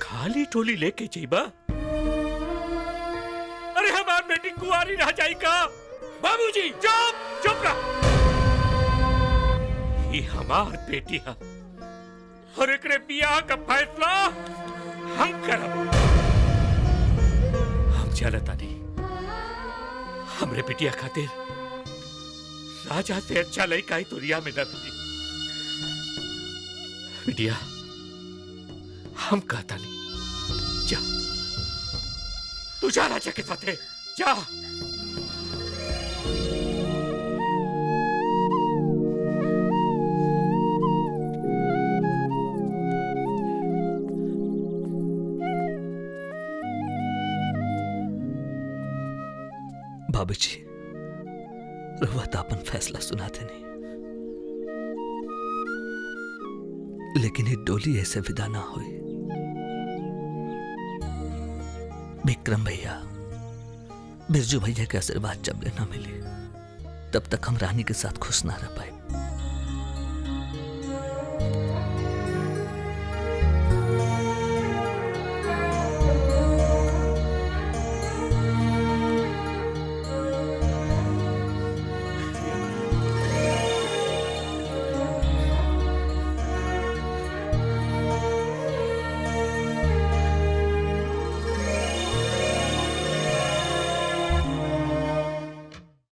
S10: खाली टोली लेके जाइबा? अरे हमार बेटी कुंवारी रह जाई का? बाबूजी चुप रह। ये हमार बेटी है और एकरे बियाह का फैसला हम करब। हम चलता नहीं, हमरे बिटिया खातिर राजा से अच्छा लड़का ही दुनिया में न मिली। बिटिया, हम कहता नहीं, जा तू जा राजा के साथ, जा।
S2: बाबूजी, रहुआ तो अपन फैसला सुनाते नहीं, लेकिन ये डोली ऐसे विदा ना हुई। विक्रम भैया, बिरजू भैया के आशीर्वाद जब लेना मिले, तब तक हम रानी के साथ खुश ना रह पाए।